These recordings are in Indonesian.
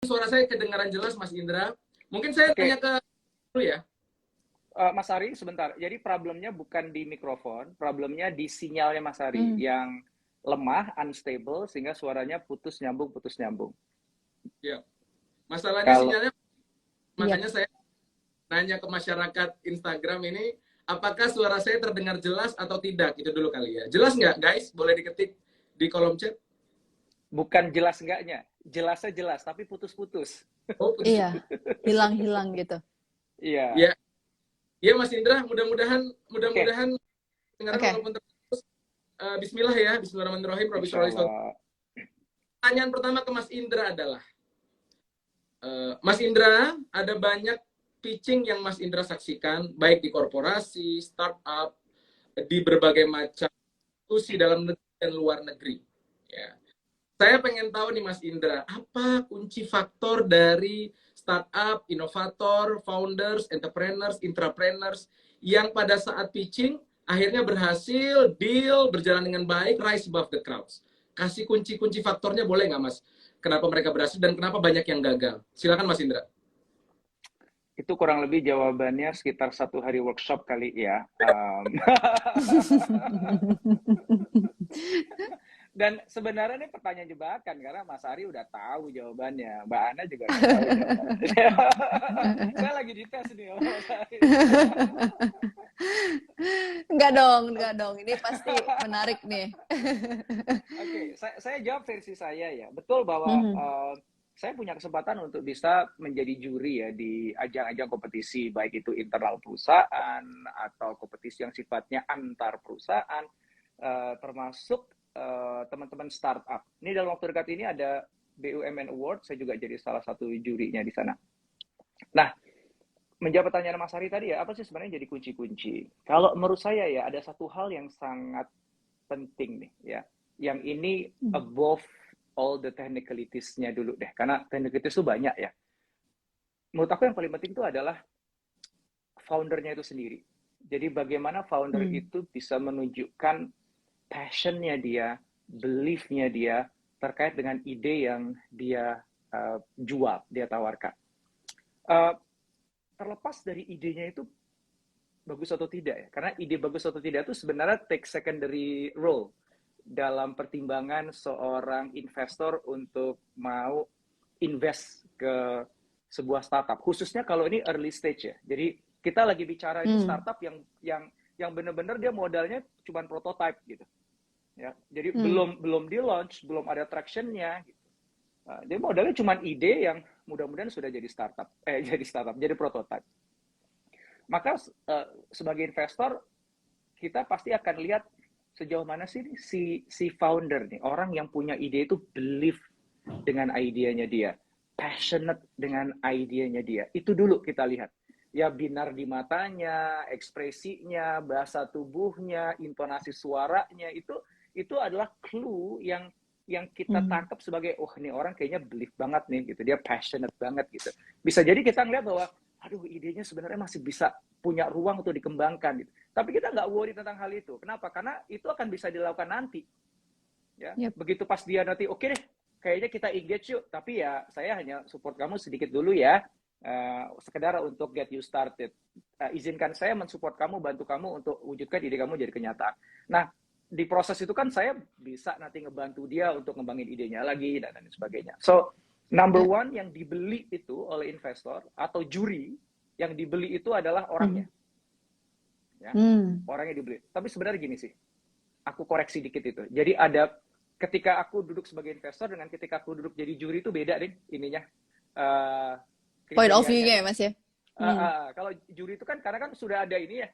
suara saya kedengaran jelas, Mas Indra. Mungkin saya tanya ke dulu ya. Mas Ari, sebentar. Jadi problemnya bukan di mikrofon, problemnya di sinyalnya Mas Ari yang lemah, unstable, sehingga suaranya putus nyambung. Ya. Masalahnya sinyalnya, makanya saya nanya ke masyarakat Instagram ini, apakah suara saya terdengar jelas atau tidak? Itu dulu kali ya. Jelas nggak, guys? Boleh diketik di kolom chat. Bukan jelas enggaknya, jelasnya jelas, tapi putus-putus. Oh, putus. Iya, hilang-hilang gitu. Iya. Ya, ya Mas Indra, mudah-mudahan dengar walaupun terputus. Bismillah ya, Bismillahirrahmanirrahim. Pertanyaan pertama ke Mas Indra adalah, Mas Indra, ada banyak pitching yang Mas Indra saksikan, baik di korporasi, startup, di berbagai macam institusi dalam negeri dan luar negeri. Ya. Saya pengen tahu nih Mas Indra, apa kunci faktor dari startup, inovator, founders, entrepreneurs, intrapreneurs yang pada saat pitching akhirnya berhasil, deal, berjalan dengan baik, rise above the crowds. Kasih kunci-kunci faktornya boleh nggak Mas? Kenapa mereka berhasil dan kenapa banyak yang gagal? Silakan Mas Indra. Itu kurang lebih jawabannya sekitar 1 hari workshop kali ya. Dan sebenarnya ini pertanyaan jebakan karena Mas Ari udah tahu jawabannya, Mbak Ana juga udah tahu jawabannya. Saya lagi dites nih Mas Ari. Enggak dong. Ini pasti menarik nih. Oke, saya jawab versi saya ya. Betul bahwa saya punya kesempatan untuk bisa menjadi juri ya di ajang-ajang kompetisi, baik itu internal perusahaan atau kompetisi yang sifatnya antar perusahaan, termasuk teman-teman startup. Ini dalam waktu dekat ini ada BUMN Award, saya juga jadi salah satu jurinya di sana. Nah, menjawab pertanyaan Mas Ari tadi ya, apa sih sebenarnya jadi kunci-kunci? Kalau menurut saya ya, ada satu hal yang sangat penting nih ya, yang ini above all the technicalities-nya dulu deh, karena technicalities itu banyak ya. Menurut aku yang paling penting itu adalah foundernya itu sendiri. Jadi bagaimana founder itu bisa menunjukkan passion-nya dia, belief-nya dia terkait dengan ide yang dia jual, dia tawarkan. Terlepas dari idenya itu bagus atau tidak ya, karena ide bagus atau tidak itu sebenarnya take secondary role dalam pertimbangan seorang investor untuk mau invest ke sebuah startup, khususnya kalau ini early stage ya. Jadi kita lagi bicara itu startup yang benar-benar dia modalnya cuma prototype gitu. Ya, jadi belum di launch, belum ada traction-nya gitu. Jadi modalnya cuma ide yang mudah-mudahan sudah jadi jadi prototype. Maka sebagai investor kita pasti akan lihat sejauh mana sih si founder nih, orang yang punya ide itu believe dengan idenya dia, passionate dengan idenya dia. Itu dulu kita lihat. Ya binar di matanya, ekspresinya, bahasa tubuhnya, intonasi suaranya itu adalah clue yang kita tangkap sebagai ini orang kayaknya believe banget nih gitu, dia passionate banget gitu. Bisa jadi kita ngeliat bahwa aduh idenya sebenarnya masih bisa punya ruang untuk dikembangkan gitu. Tapi kita nggak worry tentang hal itu. Kenapa? Karena itu akan bisa dilakukan nanti. Ya, begitu pas dia nanti oke deh, kayaknya kita engage yuk. Tapi ya saya hanya support kamu sedikit dulu ya. Sekedar untuk get you started. Izinkan saya mensupport kamu, bantu kamu untuk wujudkan ide kamu jadi kenyataan. Nah, di proses itu kan saya bisa nanti ngebantu dia untuk ngembangin idenya lagi dan lain sebagainya. So, number one yang dibeli itu oleh investor atau juri, yang dibeli itu adalah orangnya. Ya, orangnya dibeli. Tapi sebenarnya gini sih, aku koreksi dikit itu. Jadi ada, ketika aku duduk sebagai investor dengan ketika aku duduk jadi juri itu beda deh ininya. Point of view-nya ya Mas ya? Kalau juri itu kan karena kan sudah ada ini ya,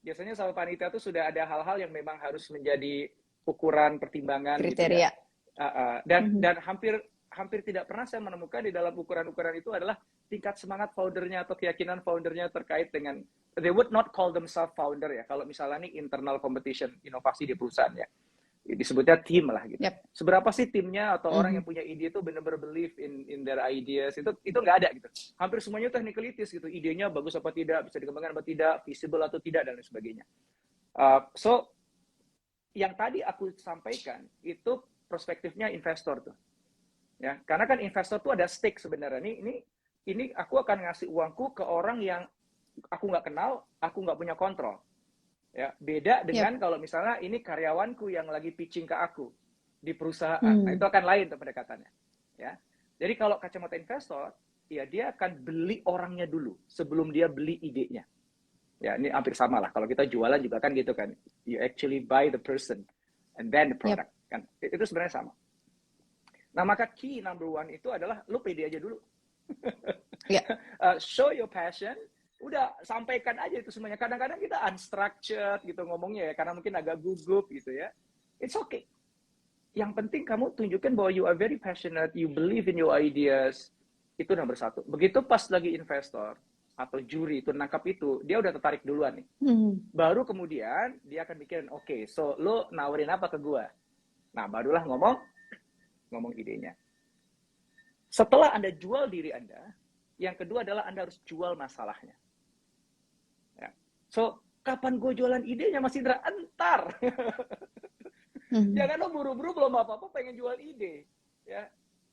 biasanya sama panitia itu sudah ada hal-hal yang memang harus menjadi ukuran pertimbangan kriteria. Gitu ya. Dan hampir tidak pernah saya menemukan di dalam ukuran-ukuran itu adalah tingkat semangat foundernya atau keyakinan foundernya terkait dengan, they would not call themselves founder ya, kalau misalnya nih internal competition inovasi di perusahaan ya, disebutnya tim lah gitu. Seberapa sih timnya atau orang yang punya ide itu benar-benar believe in their ideas, itu nggak ada gitu. Hampir semuanya technicalities gitu, idenya bagus apa tidak, bisa dikembangkan apa tidak, feasible atau tidak dan lain sebagainya. So yang tadi aku sampaikan itu perspektifnya investor tuh. Ya, karena kan investor tuh ada stake sebenarnya. Ini aku akan ngasih uangku ke orang yang aku nggak kenal, aku nggak punya kontrol. Ya, beda dengan kalau misalnya ini karyawanku yang lagi pitching ke aku di perusahaan. Nah, itu akan lain tuh pendekatannya. Ya. Jadi kalau kacamata investor, ya dia akan beli orangnya dulu sebelum dia beli idenya. Ya, ini hampir sama lah. Kalau kita jualan juga kan gitu kan. You actually buy the person and then the product. Kan? Itu sebenarnya sama. Nah, maka key number one itu adalah lu pede aja dulu. Show your passion, udah sampaikan aja itu semuanya. Kadang-kadang kita unstructured gitu ngomongnya ya, karena mungkin agak gugup gitu ya. It's okay. Yang penting kamu tunjukkan bahwa you are very passionate, you believe in your ideas. Itu nomor satu. Begitu pas lagi investor atau juri itu nangkap itu, dia udah tertarik duluan nih. Baru kemudian dia akan mikirin, oke, so lo nawarin apa ke gua? Nah, barulah ngomong idenya. Setelah Anda jual diri Anda, yang kedua adalah Anda harus jual masalahnya. Ya. So, kapan gue jualan idenya, Mas Indra? Entar. Jangan lo buru-buru belum apa-apa pengen jual ide. Ya.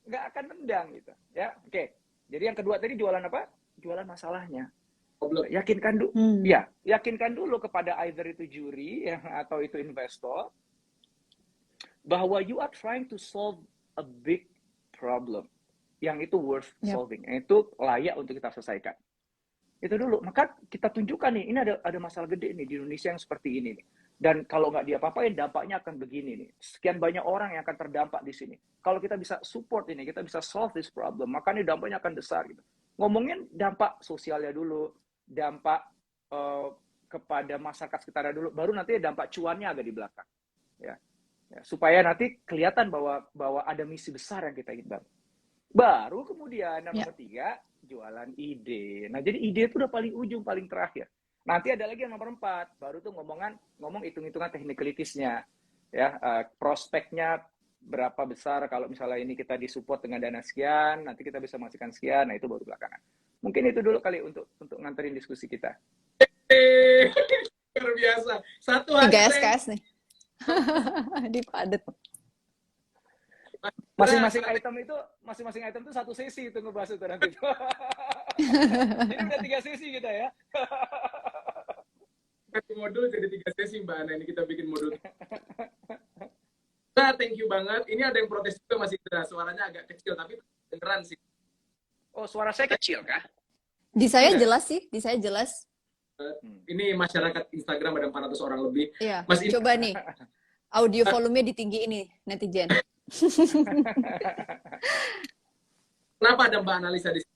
Nggak akan nendang gitu. Ya, oke. Jadi yang kedua tadi jualan apa? Jualan masalahnya. Yakinkan dulu kepada either itu juri atau itu investor bahwa you are trying to solve a big problem yang itu worth solving, yang itu layak untuk kita selesaikan. Itu dulu. Maka kita tunjukkan nih, ini ada masalah gede nih di Indonesia yang seperti ini nih. Dan kalau nggak diapa-apain, dampaknya akan begini nih. Sekian banyak orang yang akan terdampak di sini. Kalau kita bisa support ini, kita bisa solve this problem, maka ini dampaknya akan besar gitu. Ngomongin dampak sosialnya dulu, dampak kepada masyarakat sekitarnya dulu, baru nanti dampak cuannya agak di belakang. Ya, supaya nanti kelihatan bahwa ada misi besar yang kita ingin bangun. Baru kemudian nomor 3, jualan ide. Nah, jadi ide itu udah paling ujung, paling terakhir. Nanti ada lagi yang nomor 4, baru tuh ngomong hitung-hitungan technicalities-nya. Ya, prospeknya berapa besar kalau misalnya ini kita disupport dengan dana sekian, nanti kita bisa menghasilkan sekian, nah itu baru belakangan. Mungkin itu dulu kali untuk nganterin diskusi kita. Luar biasa. Satu hari 3 SKS nih. Dipadet. Masing-masing item itu satu sesi itu ngebahas itu nanti. Jadi udah 3 sesi kita ya. Modul jadi 3 sesi Mbak Ana, ini kita bikin modul. Nah, thank you banget. Ini ada yang protes juga masih suaranya agak kecil tapi beneran sih. Oh, suara saya kecil kah? Di saya jelas sih, di saya jelas. Ini masyarakat Instagram ada 400 orang lebih. Iya. Mas coba nih. Audio volumenya ditinggiin nih netizen. Kenapa ada Mbak Analisa di sini?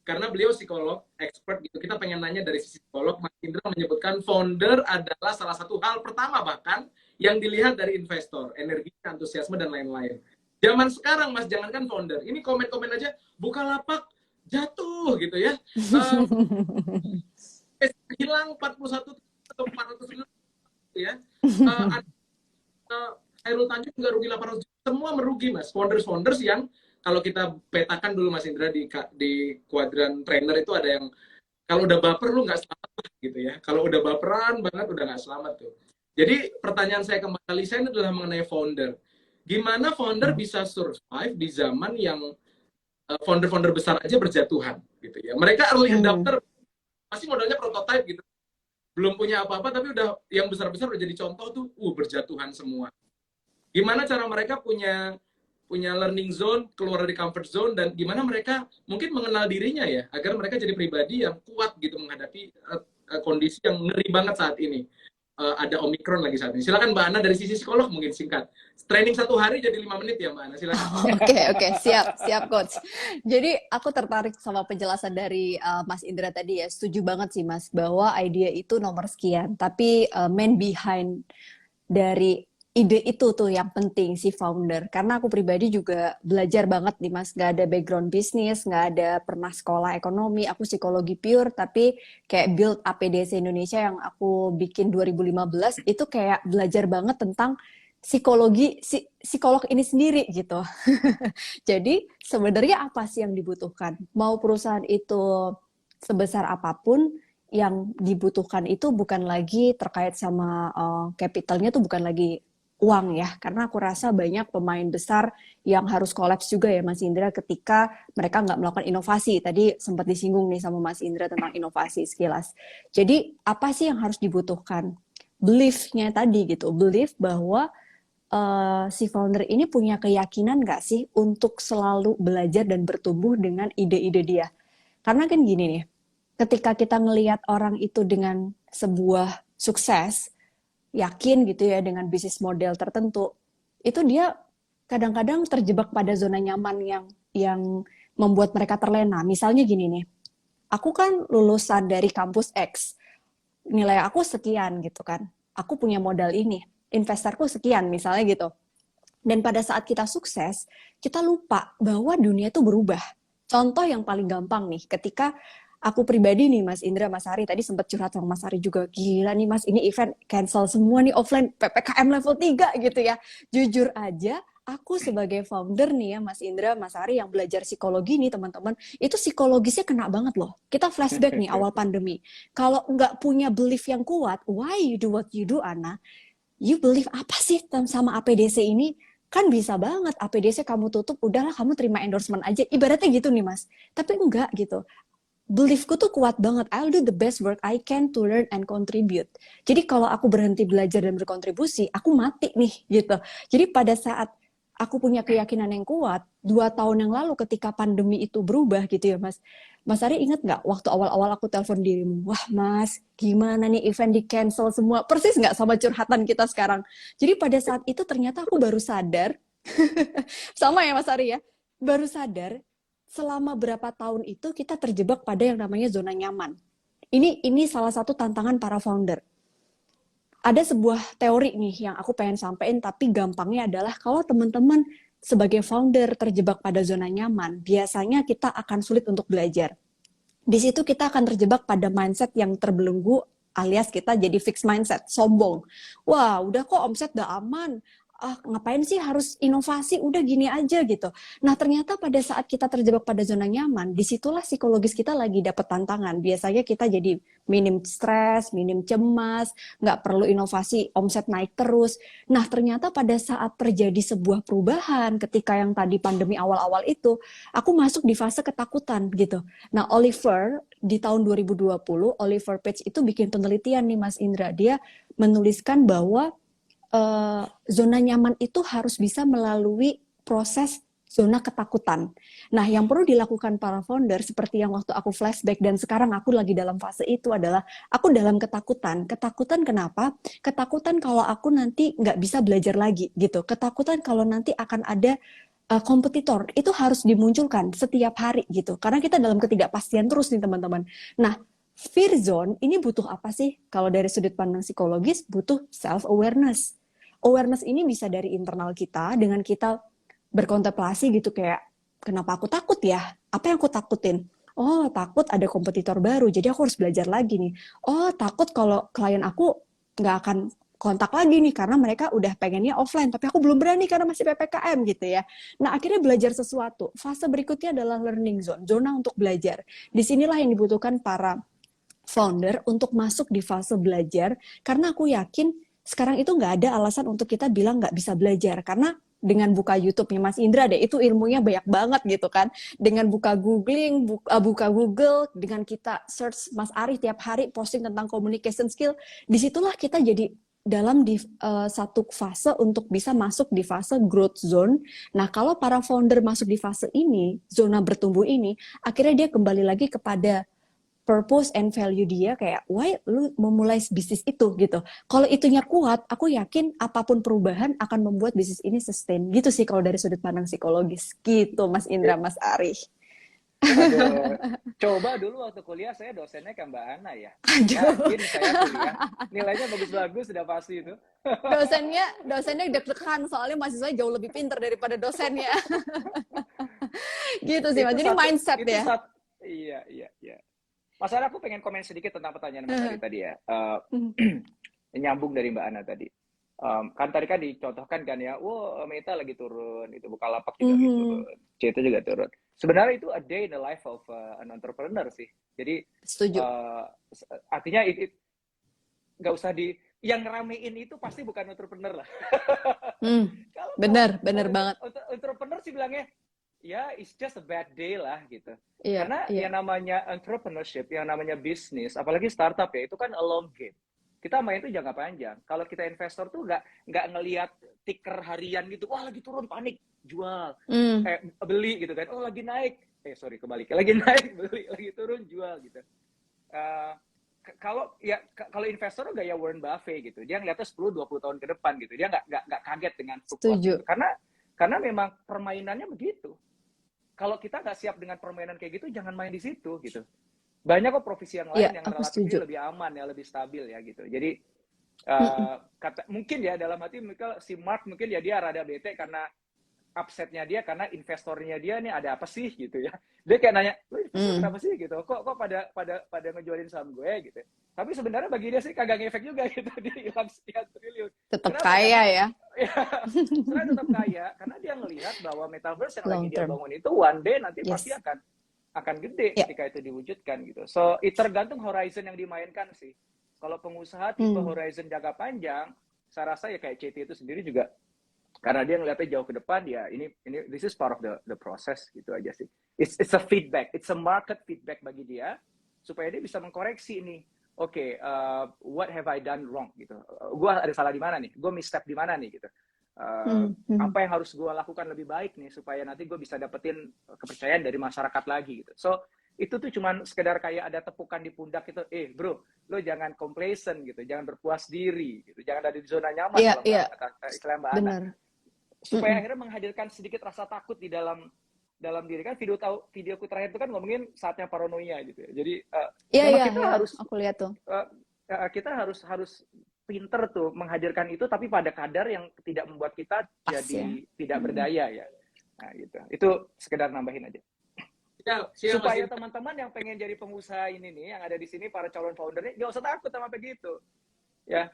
Karena beliau psikolog, expert gitu. Kita pengen nanya dari sisi psikolog, Mas Indra menyebutkan founder adalah salah satu hal pertama bahkan yang dilihat dari investor, energi, antusiasme, dan lain-lain. Zaman sekarang, Mas, jangankan founder. Ini komen-komen aja, Bukalapak jatuh gitu ya. Hilang 41 atau 400 miliar ya. Hairul Tanjung nggak rugi 800 juta. Semua merugi, Mas. Founders yang kalau kita petakan dulu Mas Indra di kuadran trainer itu ada yang kalau udah baper lu nggak selamat gitu ya. Kalau udah baperan banget udah nggak selamat tuh. Jadi pertanyaan saya ke Mbak Alisa ini adalah mengenai founder. Gimana founder bisa survive di zaman yang founder-founder besar aja berjatuhan gitu ya. Mereka early adopter masih modalnya prototype gitu. Belum punya apa-apa tapi udah yang besar-besar udah jadi contoh tuh berjatuhan semua. Gimana cara mereka punya learning zone, keluar dari comfort zone, dan gimana mereka mungkin mengenal dirinya ya, agar mereka jadi pribadi yang kuat gitu menghadapi kondisi yang ngeri banget saat ini. Ada Omicron lagi saat ini. Silakan Mbak Ana dari sisi psikolog mungkin singkat. Training 1 hari jadi 5 menit ya Mbak Ana, silakan. Oke, siap coach. Jadi aku tertarik sama penjelasan dari Mas Indra tadi ya. Setuju banget sih Mas bahwa idea itu nomor sekian, tapi man behind dari ide itu tuh yang penting si founder. Karena aku pribadi juga belajar banget nih Mas, nggak ada background bisnis, nggak ada pernah sekolah ekonomi, aku psikologi pure, tapi kayak build APDC Indonesia yang aku bikin 2015, itu kayak belajar banget tentang psikologi, psikolog ini sendiri gitu. Jadi sebenarnya apa sih yang dibutuhkan? Mau perusahaan itu sebesar apapun, yang dibutuhkan itu bukan lagi terkait sama capitalnya tuh bukan lagi uang ya, karena aku rasa banyak pemain besar yang harus kolaps juga ya Mas Indra ketika mereka nggak melakukan inovasi. Tadi sempat disinggung nih sama Mas Indra tentang inovasi sekilas. Jadi apa sih yang harus dibutuhkan? Belief-nya tadi gitu, belief bahwa si founder ini punya keyakinan nggak sih untuk selalu belajar dan bertumbuh dengan ide-ide dia. Karena kan gini nih, ketika kita ngelihat orang itu dengan sebuah sukses, yakin gitu ya dengan bisnis model tertentu, itu dia kadang-kadang terjebak pada zona nyaman yang membuat mereka terlena. Misalnya gini nih, aku kan lulusan dari kampus X, nilai aku sekian gitu kan, aku punya modal ini, investorku sekian misalnya gitu. Dan pada saat kita sukses, kita lupa bahwa dunia itu berubah. Contoh yang paling gampang nih, ketika aku pribadi nih Mas Indra, Mas Hari, tadi sempat curhat sama Mas Hari juga, gila nih Mas, ini event cancel semua nih offline, PPKM level 3 gitu ya. Jujur aja, aku sebagai founder nih ya Mas Indra, Mas Hari yang belajar psikologi nih teman-teman, itu psikologisnya kena banget loh. Kita flashback nih awal pandemi. Kalau nggak punya belief yang kuat, why you do what you do, Ana? You believe apa sih sama APDC ini? Kan bisa banget APDC kamu tutup, udahlah kamu terima endorsement aja. Ibaratnya gitu nih Mas. Tapi enggak gitu. Beliefku tuh kuat banget. I'll do the best work I can to learn and contribute. Jadi kalau aku berhenti belajar dan berkontribusi, aku mati nih gitu. Jadi pada saat aku punya keyakinan yang kuat, 2 tahun yang lalu ketika pandemi itu berubah gitu ya Mas. Mas Ari ingat nggak waktu awal-awal aku telepon dirimu, wah Mas, gimana nih event di cancel semua, persis nggak sama curhatan kita sekarang. Jadi pada saat itu ternyata aku baru sadar, sama ya Mas Ari ya, baru sadar selama berapa tahun itu kita terjebak pada yang namanya zona nyaman. Ini salah satu tantangan para founder. Ada sebuah teori nih yang aku pengen sampaikan, tapi gampangnya adalah kalau teman-teman sebagai founder terjebak pada zona nyaman, biasanya kita akan sulit untuk belajar. Di situ kita akan terjebak pada mindset yang terbelenggu, alias kita jadi fixed mindset, sombong. Wah, udah kok omset udah aman. Ah, ngapain sih harus inovasi? Udah gini aja gitu. Nah, ternyata pada saat kita terjebak pada zona nyaman, disitulah psikologis kita lagi dapat tantangan. Biasanya kita jadi minim stres, minim cemas, nggak perlu inovasi, omset naik terus. Nah, ternyata pada saat terjadi sebuah perubahan, ketika yang tadi pandemi awal-awal itu, aku masuk di fase ketakutan gitu. Nah, Oliver di tahun 2020, Oliver Page itu bikin penelitian nih Mas Indra. Dia menuliskan bahwa zona nyaman itu harus bisa melalui proses zona ketakutan. Nah, yang perlu dilakukan para founder seperti yang waktu aku flashback dan sekarang aku lagi dalam fase itu adalah aku dalam ketakutan. Ketakutan kenapa? Ketakutan kalau aku nanti nggak bisa belajar lagi gitu. Ketakutan kalau nanti akan ada kompetitor. Itu harus dimunculkan setiap hari gitu. Karena kita dalam ketidakpastian terus nih teman-teman. Nah, fear zone ini butuh apa sih? Kalau dari sudut pandang psikologis, butuh self-awareness. Awareness ini bisa dari internal kita, dengan kita berkontemplasi gitu kayak, kenapa aku takut ya? Apa yang aku takutin? Oh, takut ada kompetitor baru, jadi aku harus belajar lagi nih. Oh, takut kalau klien aku nggak akan kontak lagi nih, karena mereka udah pengennya offline, tapi aku belum berani karena masih PPKM gitu ya. Nah, akhirnya belajar sesuatu. Fase berikutnya adalah learning zone, zona untuk belajar. Disinilah yang dibutuhkan para founder untuk masuk di fase belajar, karena aku yakin sekarang itu nggak ada alasan untuk kita bilang nggak bisa belajar, karena dengan buka YouTube-nya Mas Indra deh, itu ilmunya banyak banget gitu kan. Dengan buka buka Google, dengan kita search Mas Ari tiap hari posting tentang communication skill, disitulah kita jadi dalam di satu fase untuk bisa masuk di fase growth zone. Nah, kalau para founder masuk di fase ini, zona bertumbuh ini, akhirnya dia kembali lagi kepada purpose and value dia, kayak why lu memulai bisnis itu gitu. Kalau itunya kuat, aku yakin apapun perubahan akan membuat bisnis ini sustain. Gitu sih kalau dari sudut pandang psikologis. Gitu Mas Indra, Mas Ari. Aduh, coba dulu waktu kuliah saya dosennya kan Mbak Ana ya. Aduh. Yakin saya kuliah, nilainya bagus-bagus sudah pasti itu. Dosennya deg-degan soalnya mahasiswa jauh lebih pintar daripada dosennya. Gitu sih Mas. Jadi mindset ya. Iya, iya, iya. Mas Ara, aku pengen komen sedikit tentang pertanyaan Mas Ari tadi ya. Nyambung dari Mbak Ana tadi. Kan tadi kan dicontohkan kan ya, Meta lagi turun, itu Bukalapak juga lagi turun, CT juga turun. Sebenarnya itu a day in the life of an entrepreneur sih. Jadi setuju. Artinya nggak usah yang ngeramein itu pasti bukan entrepreneur lah. Kalau bener kalau banget. entrepreneur sih bilangnya, ya it's just a bad day lah gitu. Iya, Karena iya. yang namanya entrepreneurship, yang namanya bisnis, apalagi startup ya, itu kan a long game. Kita main itu jangka panjang. Kalau kita investor tuh nggak ngelihat ticker harian gitu, wah lagi turun panik, jual, beli gitu kan. Oh lagi naik, sorry kebalik, lagi naik beli, lagi turun jual gitu. Kalau investor gaya Warren Buffett gitu, dia ngeliatnya 10-20 tahun ke depan gitu, dia nggak kaget dengan fluktuasi gitu. Karena memang permainannya begitu. Kalau kita nggak siap dengan permainan kayak gitu, jangan main di situ gitu. Banyak kok profesi yang lain Iya, yang aku relatif setuju. lebih aman ya, lebih stabil ya gitu. Jadi mungkin ya dalam hati si Mark mungkin ya dia rada bete karena upsetnya dia karena investornya dia nih ada apa sih gitu ya. Dia kayak nanya, "Lu investor kenapa sih gitu? Kok pada ngejualin saham gue gitu." Tapi sebenarnya bagi dia sih kagak ngefek juga gitu. Dia hilang sekian triliun. Tetap Kenapa? kaya Karena ya, ya, sebenarnya tetap kaya karena dia ngelihat bahwa metaverse yang lagi long dia term. bangun itu one day nanti pasti Yes. akan gede Ya. ketika itu diwujudkan gitu. So, tergantung horizon yang dimainkan sih. Kalau pengusaha tipe horizon jangka panjang, saya rasa ya kayak CT itu sendiri juga karena dia ngeliatnya jauh ke depan ya ini this is part of the process gitu aja sih. It's a feedback, it's a market feedback bagi dia supaya dia bisa mengkoreksi ini. Oke, what have I done wrong gitu. Gua ada salah di mana nih? Gue misstep di mana nih gitu. Apa yang harus gue lakukan lebih baik nih supaya nanti gue bisa dapetin kepercayaan dari masyarakat lagi gitu. So itu tuh cuman sekedar kayak ada tepukan di pundak gitu. Bro, lo jangan complacent gitu, jangan berpuas diri gitu, jangan ada di zona nyaman Iya, kalau iya, istilah Mbak Ana. benar. Supaya akhirnya menghadirkan sedikit rasa takut di dalam diri kan. Videoku terakhir itu kan ngomongin saatnya paranoia gitu ya. Jadi memang kita harus aku lihat tuh. kita harus pinter tuh menghadirkan itu tapi pada kadar yang tidak membuat kita Pas, jadi ya. tidak berdaya ya. Nah, gitu. Itu sekedar nambahin aja. Supaya teman-teman yang pengen jadi pengusaha ini nih, yang ada di sini para calon foundernya, nggak usah takut sama begitu. Ya,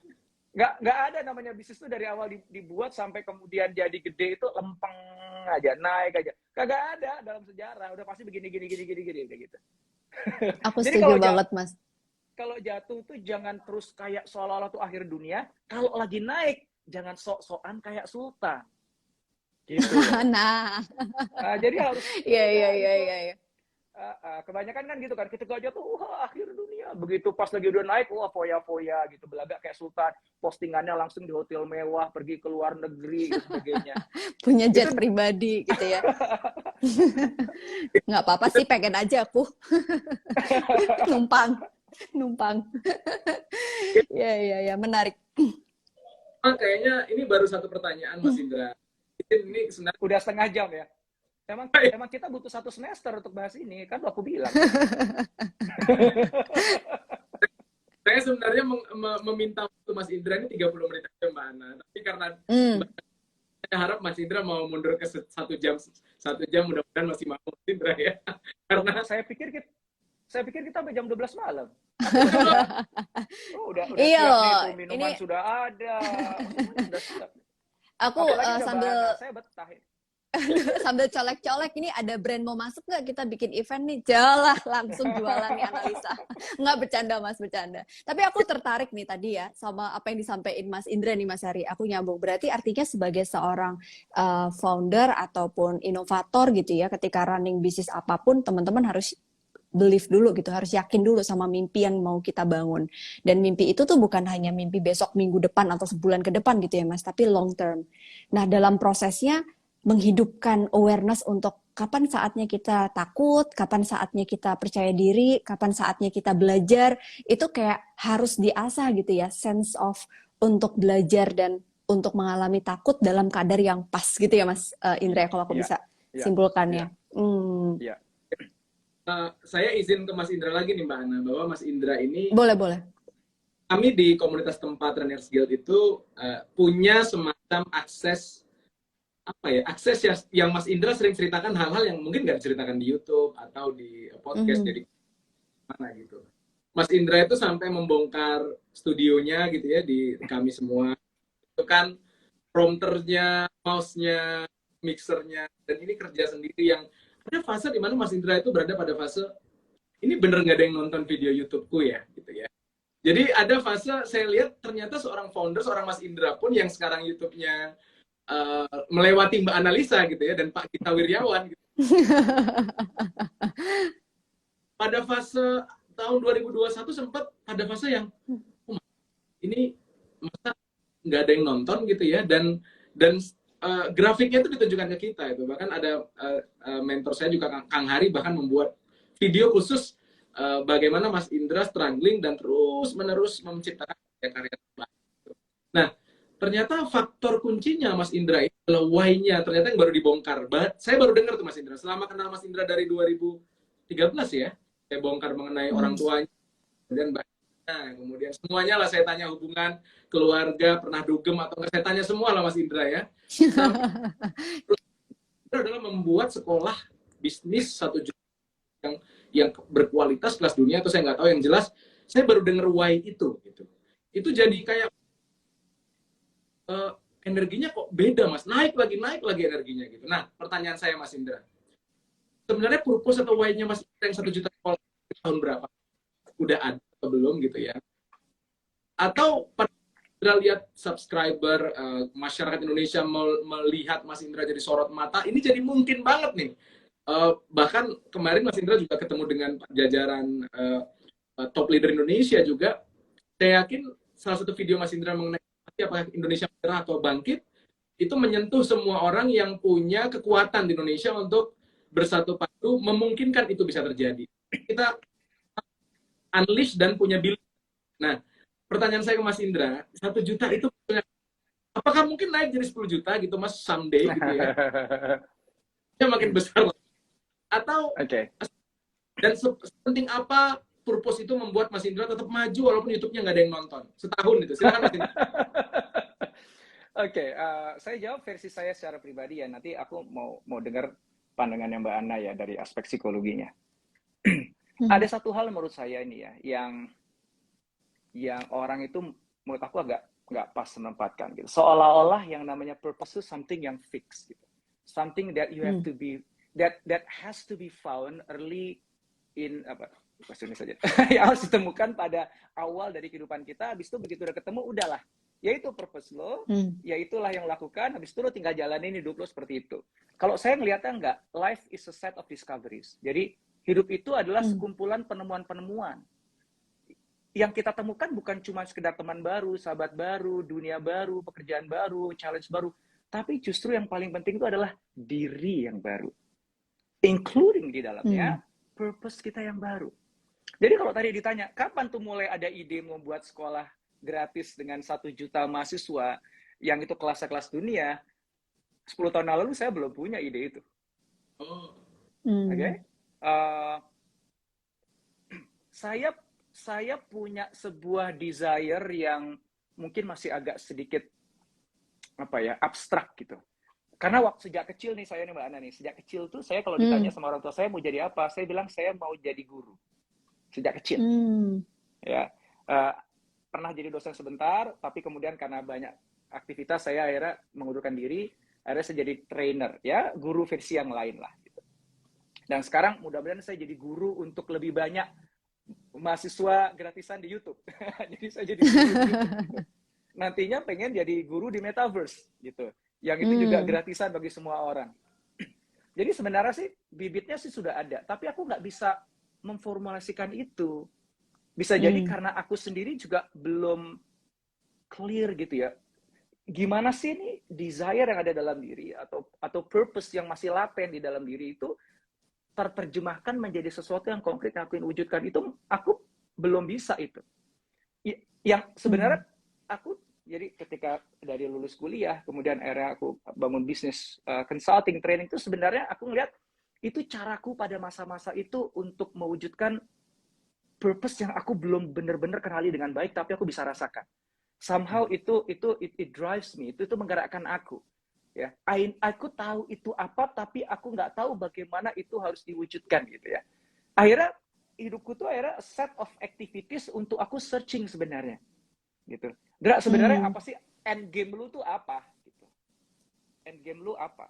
nggak ada namanya bisnis itu dari awal dibuat sampai kemudian jadi gede itu lempeng aja, naik aja. Kagak ada dalam sejarah. Udah pasti begini udah gitu. Aku Jadi setuju banget, Mas. Kalau jatuh tuh jangan terus kayak seolah-olah tuh akhir dunia. Kalau lagi naik, jangan sok-sokan kayak sultan. Gitu. Nah, jadi harus iya. Kebanyakan kan gitu kan, ketika jatuh wah akhir dunia, begitu pas lagi udah naik wah foya-foya gitu, belagak kayak sultan, postingannya langsung di hotel mewah, pergi ke luar negeri dan sebagainya. Punya jet pribadi gitu ya. Nggak apa-apa sih, pengen aja aku numpang. Ya, menarik. Kayaknya ini baru satu pertanyaan, Mas Indra. Ini sebenarnya udah setengah jam ya. Emang kita butuh 1 semester untuk bahas ini, kan aku bilang. Saya sebenarnya meminta waktu Mas Indra ini 30 menit aja, Mbak Ana. Tapi karena saya harap Mas Indra mau mundur ke 1 jam, mudah-mudahan masih mau Mas Indra ya. Karena saya pikir kita sampai jam 12 malam. Udah iya siap loh, nih, tuh minuman ini sudah ada. Udah siap. aku sambil saya betah. sambil colek-colek, ini ada brand mau masuk nggak, kita bikin event nih, jalan langsung jualan nih analisa. Nggak, bercanda Mas, bercanda. Tapi aku tertarik nih tadi ya sama apa yang disampaikan Mas Indra nih, Mas Hari. Aku nyambung, berarti artinya sebagai seorang founder ataupun inovator gitu ya, ketika running bisnis apapun, teman-teman harus believe dulu gitu, harus yakin dulu sama mimpi yang mau kita bangun. Dan mimpi itu tuh bukan hanya mimpi besok, minggu depan, atau sebulan ke depan gitu ya Mas, tapi long term. Nah, dalam prosesnya menghidupkan awareness untuk kapan saatnya kita takut, kapan saatnya kita percaya diri, kapan saatnya kita belajar, itu kayak harus diasah gitu ya, sense of untuk belajar dan untuk mengalami takut dalam kadar yang pas gitu ya Mas Indra, kalau aku bisa simpulkannya. Iya. Saya izin ke Mas Indra lagi nih Mbak Ana, bahwa Mas Indra ini boleh. Kami di komunitas tempat Runners Guild itu punya semacam akses yang Mas Indra sering ceritakan hal-hal yang mungkin nggak diceritakan di YouTube atau di podcast, jadi mana gitu. Mas Indra itu sampai membongkar studionya gitu ya di kami semua. Itu kan prompternya, mouse-nya, mixernya, dan ini kerja sendiri. Yang ada fase di mana Mas Indra itu berada pada fase ini bener nggak ada yang nonton video YouTube-ku ya gitu ya. Jadi ada fase saya lihat ternyata seorang founder, seorang Mas Indra pun yang sekarang YouTube-nya melewati Mbak Analisa gitu ya dan Pak Gita Wirjawan gitu. Pada fase tahun 2021 sempat pada fase yang oh, ini masa nggak ada yang nonton gitu ya, dan grafiknya itu ditunjukkan ke kita itu. Bahkan ada mentor saya juga Kang Hari bahkan membuat video khusus bagaimana Mas Indra struggling dan terus menerus menciptakan karya-karya terbaik. Nah, ternyata faktor kuncinya Mas Indra itu adalah why-nya, ternyata yang baru dibongkar. Saya baru dengar tuh Mas Indra, selama kenal Mas Indra dari 2013 ya, saya bongkar mengenai orang tuanya, kemudian kemudian semuanya lah saya tanya, hubungan keluarga, pernah dugem atau enggak, saya tanya semua lah Mas Indra ya. Itu adalah membuat sekolah bisnis 1 juta yang berkualitas kelas dunia, atau saya nggak tahu, yang jelas saya baru dengar why itu gitu. Itu jadi kayak energinya kok beda Mas, naik lagi energinya gitu. Nah, pertanyaan saya Mas Indra, sebenarnya purpose atau why-nya Mas Indra yang 1 juta sekolah tahun berapa? Udah ada atau belum gitu ya? Atau Indra lihat subscriber masyarakat Indonesia melihat Mas Indra jadi sorot mata, ini jadi mungkin banget nih. Bahkan kemarin Mas Indra juga ketemu dengan jajaran top leader Indonesia juga. Saya yakin salah satu video Mas Indra mengenai apakah Indonesia menyerah atau bangkit, itu menyentuh semua orang yang punya kekuatan di Indonesia untuk bersatu padu, memungkinkan itu bisa terjadi. Kita unleash dan punya belief. Nah, pertanyaan saya ke Mas Indra, 1 juta itu apakah mungkin naik jadi 10 juta gitu Mas someday gitu ya? Ya makin besar. Atau dan sepenting apa purpose itu membuat Mas Indra tetap maju walaupun YouTube-nya nggak ada yang nonton setahun itu? Silakan Mas Indra. Saya jawab versi saya secara pribadi ya. Nanti aku mau dengar pandangannya Mbak Ana ya dari aspek psikologinya. Ada satu hal menurut saya ini ya, yang orang itu menurut aku agak nggak pas menempatkan gitu. Seolah-olah yang namanya purpose itu something yang fix gitu, something that you have to be that has to be found early in bahasa Indonesia saja. Yang harus ditemukan pada awal dari kehidupan kita. Habis itu begitu udah ketemu, udahlah. Yaitu purpose lo, ya itulah yang lakukan. Habis itu lo tinggal jalanin hidup lo seperti itu. Kalau saya ngelihatnya enggak, life is a set of discoveries. Jadi hidup itu adalah sekumpulan penemuan-penemuan. Yang kita temukan bukan cuma sekedar teman baru, sahabat baru, dunia baru, pekerjaan baru, challenge baru. Tapi justru yang paling penting itu adalah diri yang baru. Including di dalamnya purpose kita yang baru. Jadi kalau tadi ditanya, kapan tuh mulai ada ide membuat sekolah gratis dengan 1 juta mahasiswa yang itu kelas-kelas dunia, 10 tahun lalu saya belum punya ide itu. Saya punya sebuah desire yang mungkin masih agak sedikit abstrak gitu. Karena sejak kecil nih saya nih Mbak Ana nih, sejak kecil tuh saya kalau ditanya sama orang tua saya mau jadi apa, saya bilang saya mau jadi guru. Sejak kecil. Ya. Pernah jadi dosen sebentar, tapi kemudian karena banyak aktivitas saya akhirnya mengundurkan diri, akhirnya saya jadi trainer, ya, guru versi yang lain lah gitu. Dan sekarang mudah-mudahan saya jadi guru untuk lebih banyak mahasiswa gratisan di YouTube. Jadi saya jadi guru di YouTube, gitu. Nantinya pengen jadi guru di Metaverse gitu. Yang itu juga gratisan bagi semua orang. Jadi sebenarnya sih bibitnya sih sudah ada, tapi aku nggak bisa memformulasikan itu. Bisa jadi karena aku sendiri juga belum clear gitu ya. Gimana sih nih desire yang ada dalam diri atau purpose yang masih laten di dalam diri itu terjemahkan menjadi sesuatu yang konkret yang aku ingin wujudkan. Itu aku belum bisa itu. Yang sebenarnya aku jadi ketika dari lulus kuliah, kemudian akhirnya aku bangun bisnis consulting training, itu sebenarnya aku ngeliat itu caraku pada masa-masa itu untuk mewujudkan purpose yang aku belum benar-benar kenali dengan baik, tapi aku bisa rasakan. Somehow it drives me, itu menggerakkan aku. Ya, aku tahu itu apa, tapi aku nggak tahu bagaimana itu harus diwujudkan gitu ya. Akhirnya hidupku tuh akhirnya a set of activities untuk aku searching sebenarnya. Gitu. Dra, sebenarnya apa sih end game lu tuh apa gitu. End game lu apa?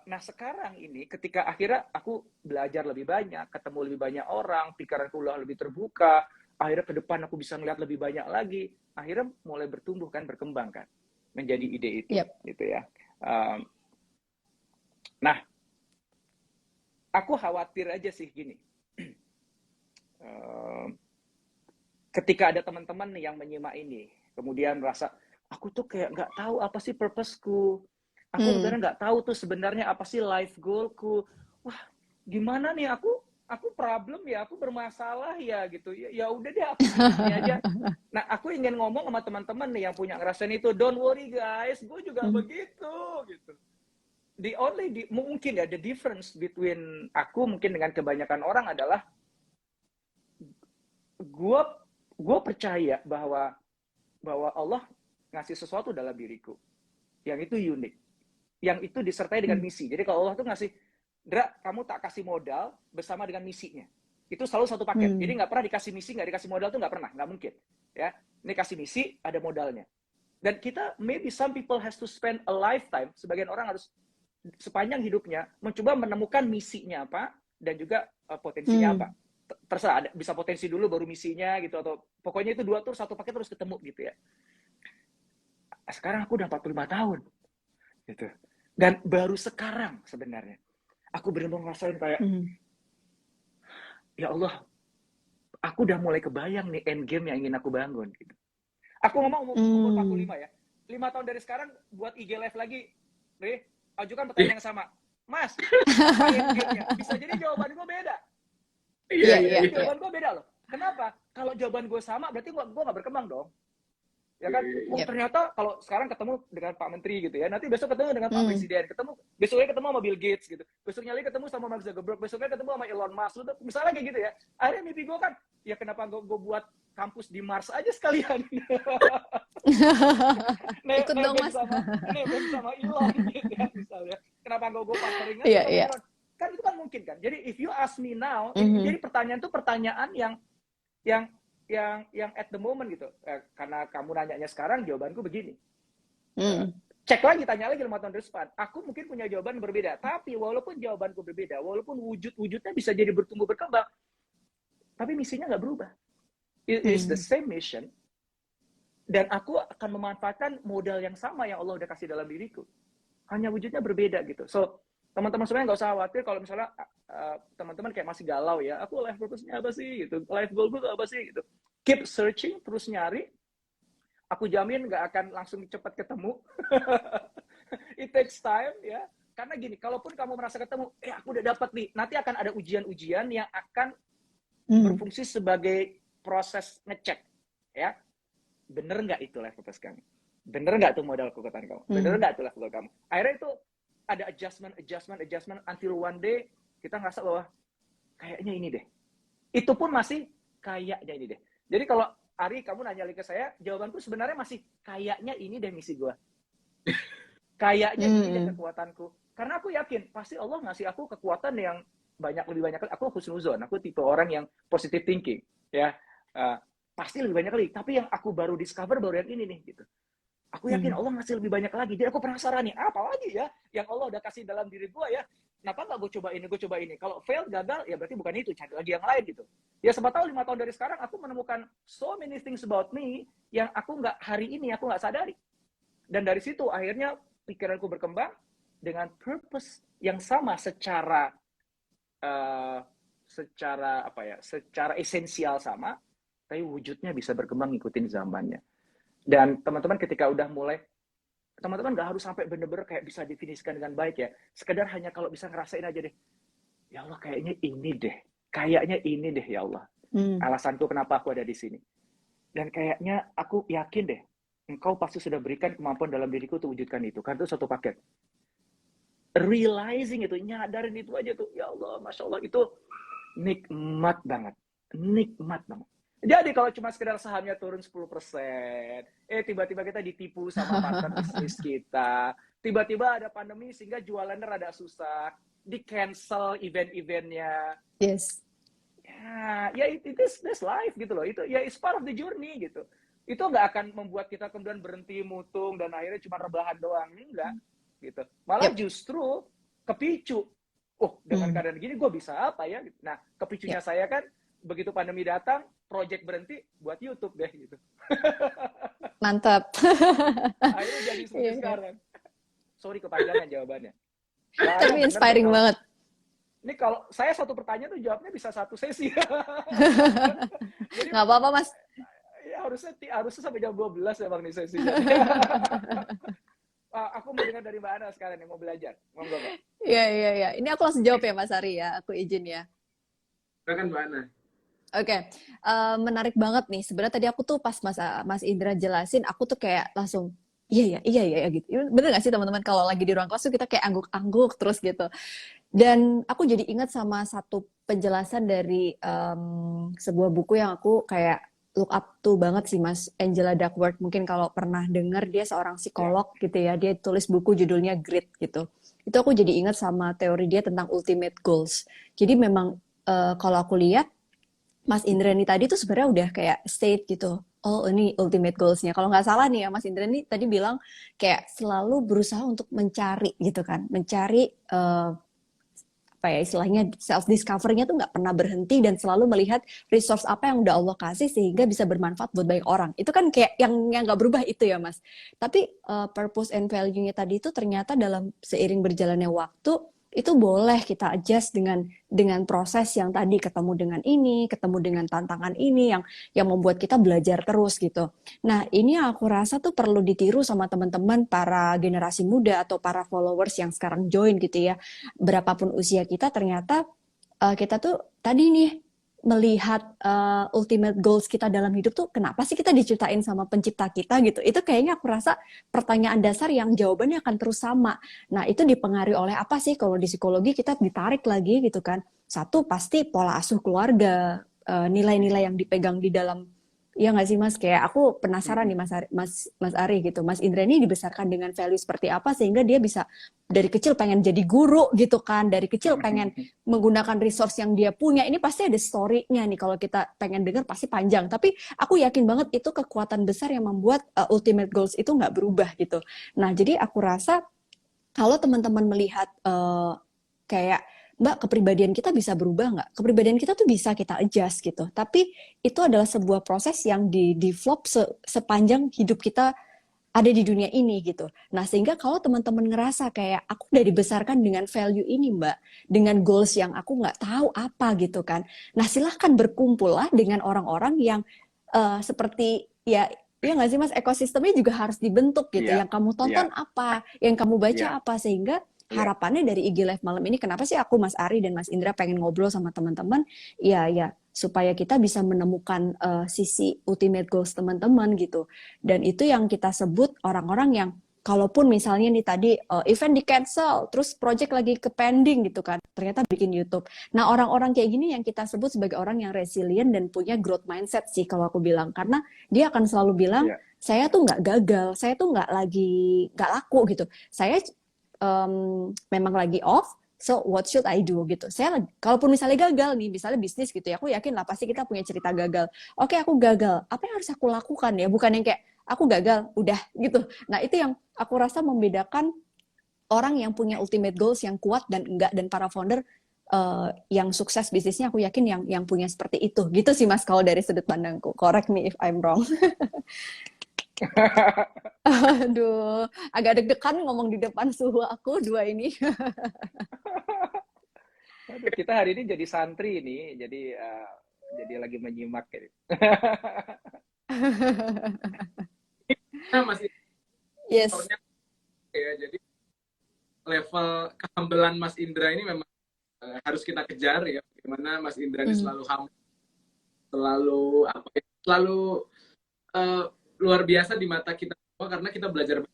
Nah sekarang ini ketika akhirnya aku belajar lebih banyak, ketemu lebih banyak orang, pikiranku lebih terbuka, akhirnya ke depan aku bisa ngeliat lebih banyak lagi, akhirnya mulai bertumbuh kan, berkembang kan, menjadi ide itu, gitu ya. Nah, aku khawatir aja sih gini, ketika ada teman-teman yang menyimak ini, kemudian merasa, aku tuh kayak nggak tahu apa sih purpose-ku, aku sebenarnya nggak tahu tuh sebenarnya apa sih life goal-ku, wah gimana nih, aku problem ya, aku bermasalah ya gitu, ya udah deh aku ini aja. Nah, aku ingin ngomong sama teman-teman nih yang punya ngerasain itu, don't worry guys, gue juga begitu gitu. Mungkin ya, the difference between aku mungkin dengan kebanyakan orang adalah gue percaya bahwa Allah ngasih sesuatu dalam diriku yang itu unik, yang itu disertai dengan misi. Jadi kalau Allah tuh ngasih, Dra, kamu tak kasih modal bersama dengan misinya, itu selalu satu paket. Jadi nggak pernah dikasih misi nggak dikasih modal, tuh nggak pernah, nggak mungkin ya. Ini kasih misi, ada modalnya. Dan kita, maybe some people has to spend a lifetime, sebagian orang harus sepanjang hidupnya mencoba menemukan misinya apa dan juga potensinya apa. Terserah, bisa potensi dulu baru misinya gitu, atau pokoknya itu dua tuh satu paket terus ketemu gitu ya. Sekarang aku udah 45 tahun gitu, dan baru sekarang sebenarnya aku benar-benar ngerasain kayak ya Allah, aku udah mulai kebayang nih end game yang ingin aku bangun gitu. Aku ngomong umur 45 ya, 5 tahun dari sekarang buat IG live lagi, ajukan pertanyaan yang sama, Mas, apa end game-nya? Bisa jadi jawaban gue beda. Jawaban gue beda loh. Kenapa? Kalau jawaban gue sama, berarti gue nggak berkembang dong. Ya kan? Oh, ternyata kalau sekarang ketemu dengan Pak Menteri gitu ya, nanti besok ketemu dengan Pak Presiden, besoknya ketemu sama Bill Gates gitu, besoknya lagi ketemu sama Mark Zuckerberg, besoknya ketemu sama Elon Musk, misalnya kayak gitu ya. Akhirnya mimpi gue kan, ya kenapa gue buat kampus di Mars aja sekalian. Ikut dong, Mas. Sama Elon gitu ya, misalnya. Kenapa gue partnering sama Elon? Kan itu kan mungkin kan. Jadi if you ask me now, jadi pertanyaan itu pertanyaan yang at the moment gitu. Karena kamu nanyanya sekarang, jawabanku begini. Cek lagi, tanya lagi 5 tahun ke depan. Aku mungkin punya jawaban berbeda. Tapi walaupun jawabanku berbeda, walaupun wujudnya bisa jadi bertumbuh berkembang, tapi misinya nggak berubah. It is the same mission. Dan aku akan memanfaatkan modal yang sama yang Allah udah kasih dalam diriku. Hanya wujudnya berbeda gitu. So, teman-teman sebenarnya nggak usah khawatir kalau misalnya teman-teman kayak masih galau ya, aku life purpose-nya apa sih gitu, life goal gue apa sih gitu. Keep searching, terus nyari. Aku jamin nggak akan langsung cepat ketemu. It takes time ya. Karena gini, kalaupun kamu merasa ketemu, aku udah dapat nih, nanti akan ada ujian-ujian yang akan berfungsi sebagai proses ngecek ya. Bener nggak itu life purpose kamu? Bener nggak tuh modal kekuatan kamu? Bener nggak tuh life goal kamu? Akhirnya itu ada adjustment until one day kita ngerasa bahwa kayaknya ini deh. Itu pun masih kayaknya ini deh. Jadi kalau Ari, kamu nanya lagi ke saya, jawabanku sebenarnya masih kayaknya ini deh misi gue. Kayaknya ini deh kekuatanku. Karena aku yakin pasti Allah ngasih aku kekuatan yang lebih banyak. Aku husnuzon, aku tipe orang yang positive thinking, ya. Pasti lebih banyak lagi. Tapi yang aku baru discover baru yang ini nih gitu. Aku yakin Allah ngasih lebih banyak lagi. Jadi aku penasaran nih, apa lagi ya yang Allah udah kasih dalam diri gue ya. Kenapa nggak gue coba ini? Kalau fail, gagal, ya berarti bukan itu. Cari lagi yang lain gitu. Ya siapa tahu 5 tahun dari sekarang aku menemukan so many things about me yang aku nggak hari ini, aku nggak sadari. Dan dari situ akhirnya pikiranku berkembang dengan purpose yang sama secara secara esensial sama, tapi wujudnya bisa berkembang ngikutin zamannya. Dan teman-teman ketika udah mulai, teman-teman nggak harus sampai bener-bener kayak bisa definisikan dengan baik ya. Sekedar hanya kalau bisa ngerasain aja deh. Ya Allah, kayaknya ini deh. Kayaknya ini deh ya Allah. Alasanku kenapa aku ada di sini. Dan kayaknya aku yakin deh, Engkau pasti sudah berikan kemampuan dalam diriku untuk wujudkan itu. Karena itu satu paket. Realizing itu, nyadarin itu aja tuh. Ya Allah, Masya Allah, itu nikmat banget. Nikmat banget. Jadi kalau cuma sekedar sahamnya turun 10%, tiba-tiba kita ditipu sama partner bisnis kita, tiba-tiba ada pandemi sehingga jualannya rada susah, di-cancel event-eventnya. Yes. Ya it is this life gitu loh. Itu ya it's part of the journey gitu. Itu nggak akan membuat kita kemudian berhenti mutung dan akhirnya cuma rebahan doang, enggak gitu. Malah justru kepicu. Oh, dengan keadaan gini gue bisa apa ya? Nah, kepicunya saya kan begitu pandemi datang, project berhenti buat YouTube deh gitu. Mantap. Akhirnya jadi seperti sekarang. Sorry kepanjangan jawabannya. Tapi inspiring banget. Ini kalau saya satu pertanyaan tuh jawabnya bisa satu sesi. Jadi Nggak apa-apa, Mas. ya harusnya sampai jam 12 ya Bang nih sesinya. Aku mau dengar dari Mbak Ana sekarang yang mau belajar. Monggo, Mbak. Iya. Ini aku langsung jawab ya, Mas Ari ya. Aku izin ya. Silakan Mbak Ana. Oke, menarik banget nih. Sebenarnya tadi aku tuh pas Mas Indra jelasin, aku tuh kayak langsung iya ya gitu. Bener nggak sih teman-teman kalau lagi di ruang kelas tuh kita kayak angguk-angguk terus gitu. Dan aku jadi ingat sama satu penjelasan dari sebuah buku yang aku kayak look up to banget sih, Mas. Angela Duckworth. Mungkin kalau pernah dengar, dia seorang psikolog gitu ya. Dia tulis buku judulnya Grit gitu. Itu aku jadi ingat sama teori dia tentang ultimate goals. Jadi memang kalau aku lihat Mas Indra nih tadi tuh sebenarnya udah kayak state gitu. Oh, ini ultimate goals-nya. Kalau nggak salah nih ya, Mas Indra nih tadi bilang kayak selalu berusaha untuk mencari gitu kan. Mencari apa ya istilahnya self discovery-nya tuh nggak pernah berhenti dan selalu melihat resource apa yang udah Allah kasih sehingga bisa bermanfaat buat banyak orang. Itu kan kayak yang nggak berubah itu ya, Mas. Tapi purpose and value-nya tadi itu ternyata dalam seiring berjalannya waktu itu boleh kita adjust dengan proses yang tadi ketemu dengan ini, ketemu dengan tantangan ini yang membuat kita belajar terus gitu. Nah, ini aku rasa tuh perlu ditiru sama teman-teman para generasi muda atau para followers yang sekarang join gitu ya. Berapapun usia kita ternyata kita tuh tadi nih melihat ultimate goals kita dalam hidup tuh kenapa sih kita diciptain sama pencipta kita gitu. Itu kayaknya aku rasa pertanyaan dasar yang jawabannya akan terus sama. Nah, itu dipengaruhi oleh apa sih? Kalau di psikologi kita ditarik lagi gitu kan. Satu pasti pola asuh keluarga, nilai-nilai yang dipegang di dalam. Iya nggak sih, Mas? Kayak aku penasaran nih Mas Ari gitu. Mas Indra ini dibesarkan dengan value seperti apa sehingga dia bisa dari kecil pengen jadi guru gitu kan. Dari kecil pengen menggunakan resource yang dia punya. Ini pasti ada story-nya nih, kalau kita pengen dengar pasti panjang. Tapi aku yakin banget itu kekuatan besar yang membuat ultimate goals itu nggak berubah gitu. Nah, jadi aku rasa kalau teman-teman melihat kayak Mbak, kepribadian kita bisa berubah nggak? Kepribadian kita tuh bisa kita adjust gitu. Tapi itu adalah sebuah proses yang di-develop sepanjang hidup kita ada di dunia ini gitu. Nah, sehingga kalau teman-teman ngerasa kayak aku udah dibesarkan dengan value ini, Mbak, dengan goals yang aku nggak tahu apa gitu kan. Nah, silahkan berkumpul lah dengan orang-orang yang seperti ya nggak sih, Mas, ekosistemnya juga harus dibentuk gitu. Yang kamu tonton apa, yang kamu baca apa, sehingga harapannya dari IG Live malam ini, kenapa sih aku, Mas Ari, dan Mas Indra pengen ngobrol sama teman-teman, ya supaya kita bisa menemukan sisi ultimate goals teman-teman gitu. Dan itu yang kita sebut orang-orang yang kalaupun misalnya nih tadi event di cancel, terus project lagi ke pending gitu kan, ternyata bikin YouTube. Nah, orang-orang kayak gini yang kita sebut sebagai orang yang resilient dan punya growth mindset sih kalau aku bilang. Karena dia akan selalu bilang, saya tuh nggak gagal, saya tuh nggak laku gitu. Saya memang lagi off, so what should I do gitu. Saya kalaupun misalnya gagal nih, misalnya bisnis gitu ya, aku yakin lah pasti kita punya cerita gagal. Oke, aku gagal, apa yang harus aku lakukan ya? Bukan yang kayak aku gagal, udah gitu. Nah, itu yang aku rasa membedakan orang yang punya ultimate goals yang kuat dan enggak, dan para founder yang sukses bisnisnya, aku yakin yang punya seperti itu. Gitu sih, Mas, kalau dari sudut pandangku. Correct me if I'm wrong. Aduh, agak deg-degan ngomong di depan suhu aku dua ini. Aduh, kita hari ini jadi santri ini, jadi lagi menyimak gitu. Nah, masih Yes. Ya, jadi level kehambelan Mas Indra ini memang harus kita kejar ya. Bagaimana Mas Indra ini selalu humble, selalu luar biasa di mata kita semua, karena kita belajar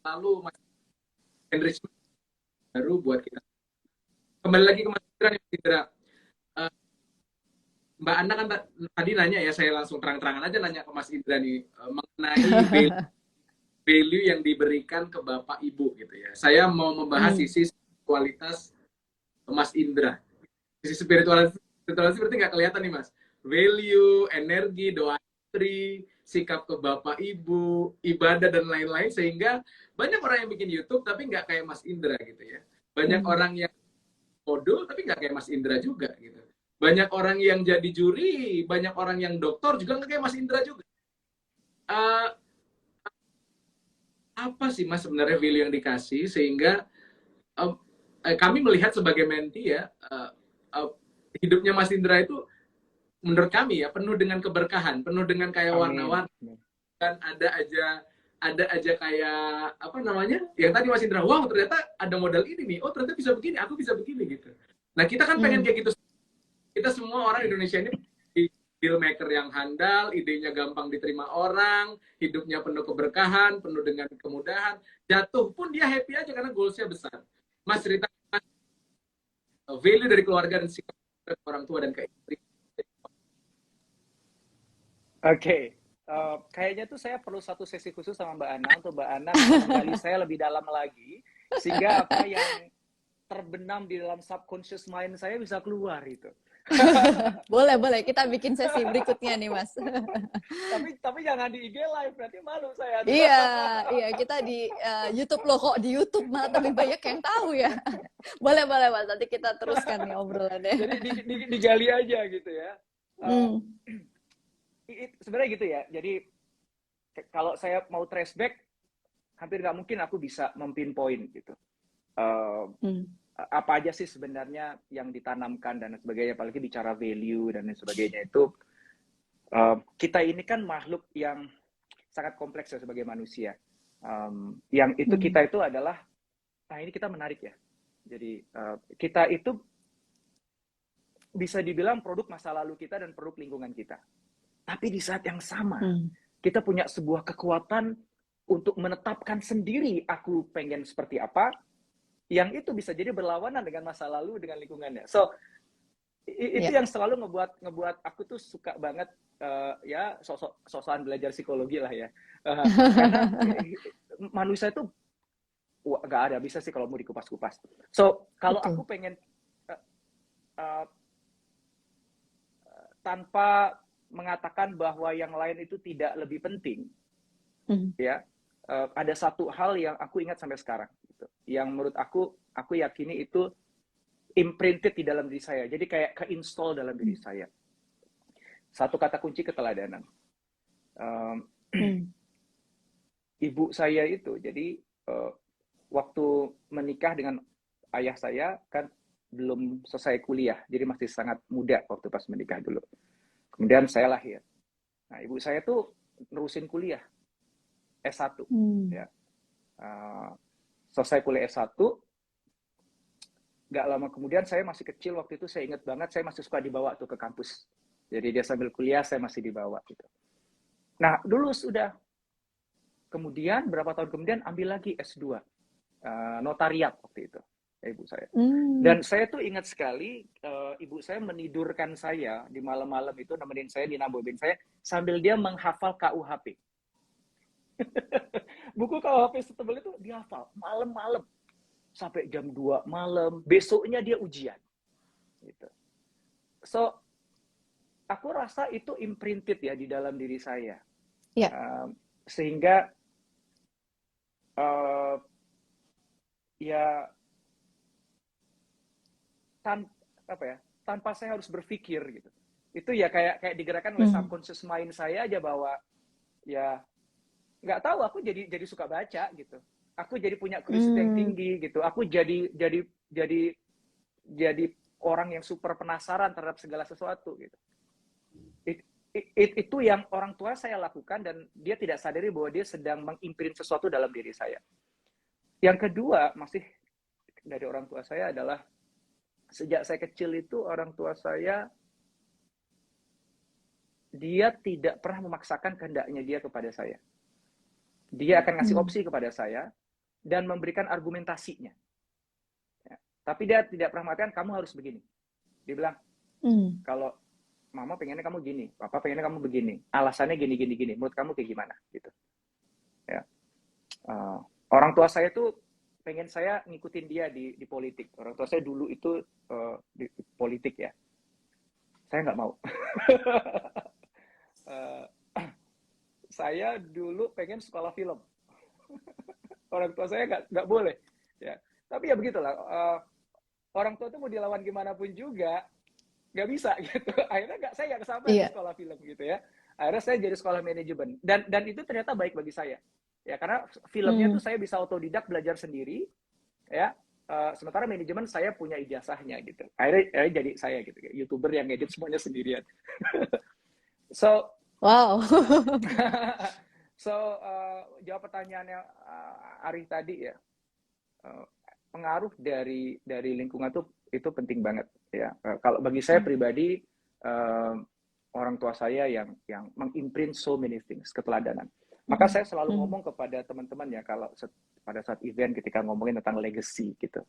selalu enrichment baru buat kita. Kembali lagi ke Mas Indra nih, Mas Indra. Mbak Ana kan tadi nanya ya, saya langsung terang-terangan aja nanya ke Mas Indra nih mengenai value yang diberikan ke Bapak Ibu gitu ya. Saya mau membahas sisi kualitas Mas Indra. Sisi spiritualitas berarti nggak kelihatan nih, Mas. Value, energi, doa istri, sikap ke Bapak Ibu, ibadah dan lain-lain, sehingga banyak orang yang bikin YouTube tapi nggak kayak Mas Indra gitu ya. Banyak orang yang bodoh tapi nggak kayak Mas Indra juga gitu. Banyak orang yang jadi juri, banyak orang yang doktor juga nggak kayak Mas Indra juga. Eh, apa sih Mas sebenarnya value yang dikasih sehingga kami melihat sebagai menti ya, hidupnya Mas Indra itu menurut kami ya penuh dengan keberkahan, penuh dengan kayak Amin. warna-warni, kan ada aja kayak apa namanya yang tadi Mas Indra, wow ternyata ada modal ini nih, oh ternyata bisa begini, aku bisa begini gitu. Nah kita kan pengen kayak gitu, kita semua orang Indonesia ini dealmaker yang handal, idenya gampang diterima orang, hidupnya penuh keberkahan, penuh dengan kemudahan, jatuh pun dia happy aja karena goalsnya besar. Mas cerita value dari keluarga dan sikap orang tua dan ke istri. Oke, kayaknya tuh saya perlu satu sesi khusus sama Mbak Ana untuk Mbak Ana bisa menggali saya lebih dalam lagi sehingga apa yang terbenam di dalam subconscious mind saya bisa keluar itu. Boleh, kita bikin sesi berikutnya nih, Mas. Tapi jangan di IG live, berarti malu saya. Iya, kita di YouTube loh, kok di YouTube malah lebih banyak yang tahu ya. Boleh, Mas. Nanti kita teruskan nih obrolannya. Jadi digali aja gitu ya. Sebenarnya gitu ya. Jadi kalau saya mau trace back, hampir nggak mungkin aku bisa mempinpoint gitu. Apa aja sih sebenarnya yang ditanamkan dan sebagainya, apalagi bicara value dan sebagainya itu. Kita ini kan makhluk yang sangat kompleks ya sebagai manusia. Yang itu kita itu adalah, nah ini kita menarik ya. Jadi kita itu bisa dibilang produk masa lalu kita dan produk lingkungan kita. Tapi di saat yang sama, kita punya sebuah kekuatan untuk menetapkan sendiri aku pengen seperti apa, yang itu bisa jadi berlawanan dengan masa lalu, dengan lingkungannya. So, itu yang selalu ngebuat aku tuh suka banget ya sosokan belajar psikologi lah ya. Karena manusia itu nggak ada bisa sih kalau mau dikupas-kupas. So, kalau aku pengen tanpa mengatakan bahwa yang lain itu tidak lebih penting, ya ada satu hal yang aku ingat sampai sekarang, gitu. Yang menurut aku yakini itu imprinted di dalam diri saya, jadi kayak ke-install dalam diri saya. Satu kata kunci, keteladanan. Ibu saya itu, jadi waktu menikah dengan ayah saya kan belum selesai kuliah, jadi masih sangat muda waktu pas menikah dulu. Kemudian saya lahir. Nah, ibu saya tuh nerusin kuliah S1. Ya. Selesai kuliah S1, nggak lama kemudian saya masih kecil waktu itu, saya ingat banget saya masih suka dibawa tuh ke kampus. Jadi dia sambil kuliah, saya masih dibawa gitu. Nah, dulu sudah. Kemudian berapa tahun kemudian ambil lagi S2. Notariat waktu itu. Ibu saya. Dan saya tuh ingat sekali ibu saya menidurkan saya di malam-malam itu, nemenin saya, dinambobin saya sambil dia menghafal KUHP. Buku KUHP setebal itu dia hafal malam-malam sampai jam 2 malam. Besoknya dia ujian. Gitu. So, aku rasa itu imprinted ya di dalam diri saya. Sehingga ya tanpa saya harus berpikir gitu. Itu ya kayak digerakkan oleh subconscious mind saya aja, bahwa ya nggak tahu, aku jadi suka baca gitu. Aku jadi punya curiosity yang tinggi gitu. Aku jadi orang yang super penasaran terhadap segala sesuatu gitu. Itu yang orang tua saya lakukan, dan dia tidak sadari bahwa dia sedang mengimprint sesuatu dalam diri saya. Yang kedua, masih dari orang tua saya adalah, sejak saya kecil itu orang tua saya, dia tidak pernah memaksakan kehendaknya dia kepada saya. Dia akan ngasih opsi kepada saya dan memberikan argumentasinya. Ya. Tapi dia tidak pernah mengatakan kamu harus begini. Dia bilang, kalau mama pengennya kamu gini, papa pengennya kamu begini, alasannya gini. Menurut kamu kayak gimana? Gitu. Ya. Orang tua saya tuh pengen saya ngikutin dia di politik. Orang tua saya dulu itu di politik ya. Saya nggak mau. Saya dulu pengen sekolah film. Orang tua saya nggak boleh. Ya. Tapi ya begitulah. Orang tua tuh mau dilawan gimana pun juga, nggak bisa gitu. Akhirnya saya nggak kesampean di Iya. sekolah film gitu ya. Akhirnya saya jadi sekolah manajemen, dan itu ternyata baik bagi saya ya, karena filmnya Hmm. tuh saya bisa otodidak belajar sendiri ya. Sementara manajemen saya punya ijazahnya gitu. Akhirnya jadi saya gitu, YouTuber yang ngedit semuanya sendirian. So Wow. so jawab pertanyaannya Ari tadi ya, uh, pengaruh dari lingkungan tuh itu penting banget ya. Kalau bagi saya pribadi, uh, orang tua saya yang mengimprint so many things, keteladanan. Maka saya selalu ngomong kepada teman-teman ya, kalau pada saat event ketika ngomongin tentang legacy gitu,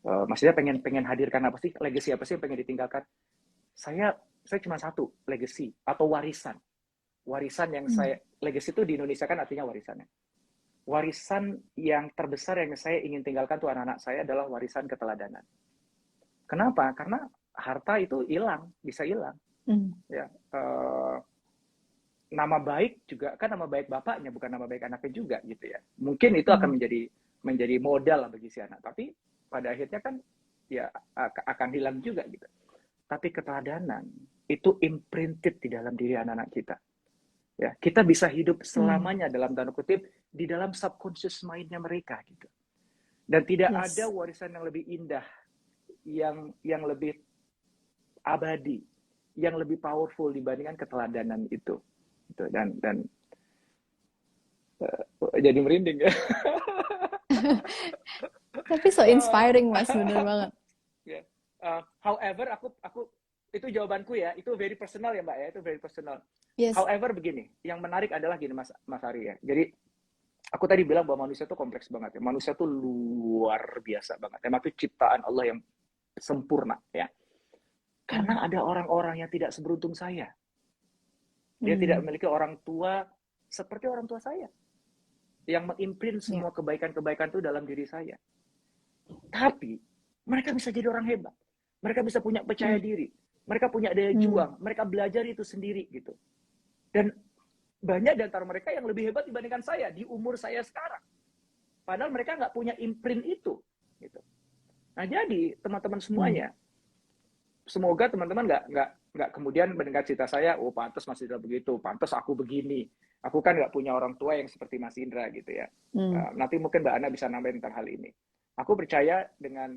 maksudnya pengen hadirkan apa sih, legacy apa sih yang pengen ditinggalkan. Saya cuma satu, legacy atau warisan yang saya, legacy itu di Indonesia kan artinya warisannya. Warisan yang terbesar yang saya ingin tinggalkan tuh anak-anak saya adalah warisan keteladanan. Kenapa? Karena harta itu hilang, bisa hilang. Ya, nama baik juga kan nama baik bapaknya, bukan nama baik anaknya juga gitu ya. Mungkin itu akan menjadi modal lah bagi si anak, tapi pada akhirnya kan ya akan hilang juga gitu. Tapi keteladanan itu imprinted di dalam diri anak-anak kita. Ya, kita bisa hidup selamanya dalam tanda kutip di dalam subconscious mind-nya mereka gitu. Dan tidak ada warisan yang lebih indah, yang lebih abadi, yang lebih powerful dibandingkan keteladanan itu. Gitu. Dan jadi merinding ya. Tapi so inspiring, Mas, bener banget. However, aku itu jawabanku ya, itu very personal ya Mbak ya, itu very personal. Yes. However begini, yang menarik adalah gini Mas Ari ya. Jadi aku tadi bilang bahwa manusia itu kompleks banget ya. Manusia itu luar biasa banget. Emang itu ciptaan Allah yang sempurna ya. Karena ada orang-orang yang tidak seberuntung saya. Dia tidak memiliki orang tua seperti orang tua saya, yang mengimprint semua kebaikan-kebaikan itu dalam diri saya. Tapi mereka bisa jadi orang hebat. Mereka bisa punya percaya diri. Mereka punya daya juang. Mereka belajar itu sendiri gitu. Dan banyak di antara mereka yang lebih hebat dibandingkan saya di umur saya sekarang. Padahal mereka nggak punya imprint itu. Gitu. Nah jadi teman-teman semuanya, semoga teman-teman nggak kemudian mendengar cerita saya, oh pantas Mas Indra begitu, pantas aku begini. Aku kan nggak punya orang tua yang seperti Mas Indra gitu ya. Nanti mungkin Mbak Ana bisa nambahin tentang hal ini. Aku percaya dengan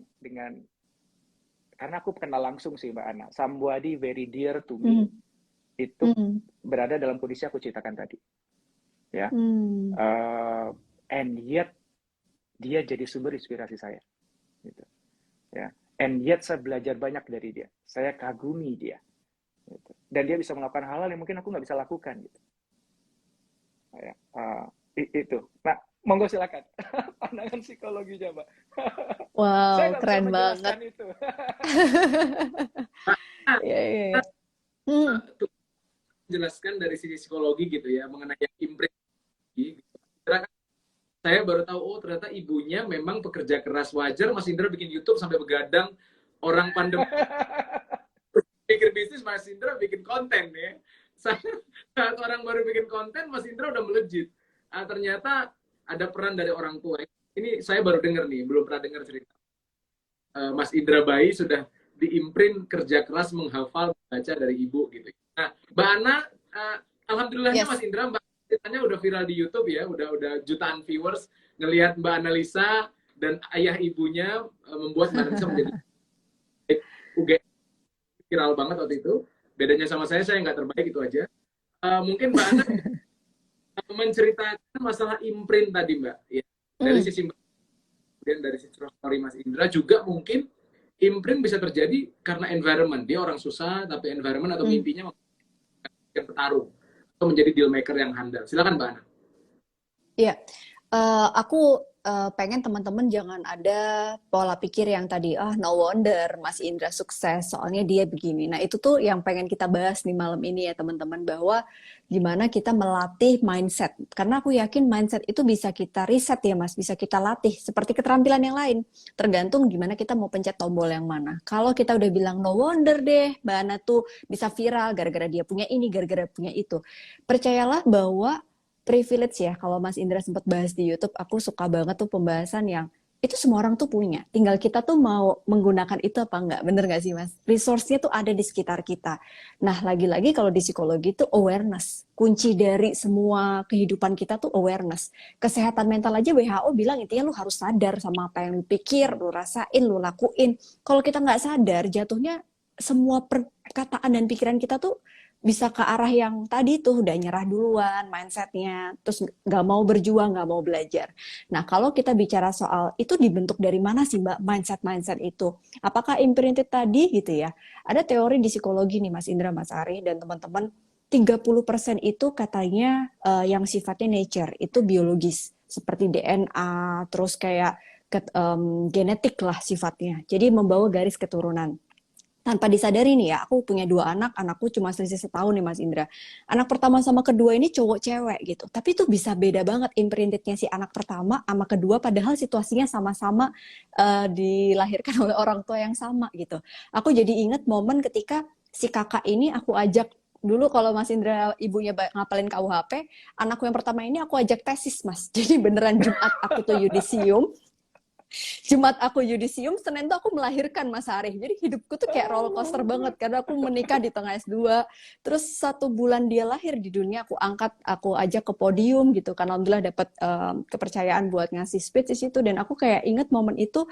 karena aku kenal langsung sih Mbak Ana, somebody very dear to me itu berada dalam kondisi aku ceritakan tadi, ya. And yet dia jadi sumber inspirasi saya, gitu. Ya. And yet saya belajar banyak dari dia, saya kagumi dia, gitu. Dan dia bisa melakukan hal-hal yang mungkin aku nggak bisa lakukan, gitu. Ya. Itu. Nah, monggo silakan pandangan psikologinya, Mbak. Wow, keren banget. Itu. Iya. Jelaskan dari sisi psikologi gitu ya mengenai yang imprint. Saya baru tahu, oh ternyata ibunya memang pekerja keras. Wajar Mas Indra bikin YouTube sampai begadang, orang pandemi pikir bisnis, Mas Indra bikin konten ya. Saat orang baru bikin konten, Mas Indra udah melejit. Ternyata ada peran dari orang tua. Ini saya baru dengar nih, belum pernah dengar cerita. Mas Indra bayi sudah diimprint kerja keras, menghafal, baca dari ibu gitu. Nah, Mbak Ana, alhamdulillahnya Mas Indra, Mbak ceritanya udah viral di YouTube ya, udah jutaan viewers ngelihat Mbak Analisa dan ayah ibunya membuat Mbak Analisa menjadi UGM viral banget waktu itu. Bedanya sama saya nggak terbaik, itu aja. Mungkin Mbak Ana menceritakan masalah imprint tadi Mbak, ya. Dari sisi Mbak, dan dari sisi story Mas Indra juga mungkin imprint bisa terjadi karena environment. Dia orang susah, tapi environment atau mimpinya yang petarung atau menjadi deal maker yang handal. Silakan Mbak Ana. Iya, aku pengen teman-teman jangan ada pola pikir yang tadi, no wonder Mas Indra sukses, soalnya dia begini. Nah itu tuh yang pengen kita bahas nih malam ini ya teman-teman, bahwa gimana kita melatih mindset. Karena aku yakin mindset itu bisa kita riset ya Mas, bisa kita latih. Seperti keterampilan yang lain, tergantung gimana kita mau pencet tombol yang mana. Kalau kita udah bilang no wonder deh, Mbak Ana tuh bisa viral gara-gara dia punya ini, gara-gara punya itu. Percayalah bahwa privilege ya, kalau Mas Indra sempat bahas di YouTube, aku suka banget tuh pembahasan yang itu semua orang tuh punya. Tinggal kita tuh mau menggunakan itu apa enggak. Bener nggak sih, Mas? Resource-nya tuh ada di sekitar kita. Nah, lagi-lagi kalau di psikologi itu awareness. Kunci dari semua kehidupan kita tuh awareness. Kesehatan mental aja WHO bilang intinya lu harus sadar sama apa yang lu pikir, lu rasain, lu lakuin. Kalau kita nggak sadar, jatuhnya semua perkataan dan pikiran kita tuh bisa ke arah yang tadi tuh udah nyerah duluan mindsetnya, terus nggak mau berjuang, nggak mau belajar. Nah, kalau kita bicara soal itu dibentuk dari mana sih Mbak mindset itu? Apakah imprinted tadi gitu ya? Ada teori di psikologi nih Mas Indra, Mas Ari dan teman-teman, 30% itu katanya yang sifatnya nature, itu biologis, seperti DNA, terus kayak genetik lah sifatnya. Jadi membawa garis keturunan. Tanpa disadari nih ya, aku punya 2 anak, anakku cuma selisih setahun nih Mas Indra. Anak pertama sama kedua ini cowok cewek gitu. Tapi itu bisa beda banget imprintednya si anak pertama sama kedua, padahal situasinya sama-sama dilahirkan oleh orang tua yang sama gitu. Aku jadi inget momen ketika si kakak ini aku ajak, dulu kalau Mas Indra ibunya ngapalin KUHP, anakku yang pertama ini aku ajak tesis Mas. Jadi beneran Jumat aku tuh yudisium, Jumat aku yudisium, Senin tuh aku melahirkan Mas Arif. Jadi hidupku tuh kayak roller coaster banget karena aku menikah di tengah S2. Terus 1 bulan dia lahir di dunia, aku angkat, aku ajak ke podium gitu. Karena alhamdulillah dapat kepercayaan buat ngasih speech di situ. Dan aku kayak inget momen itu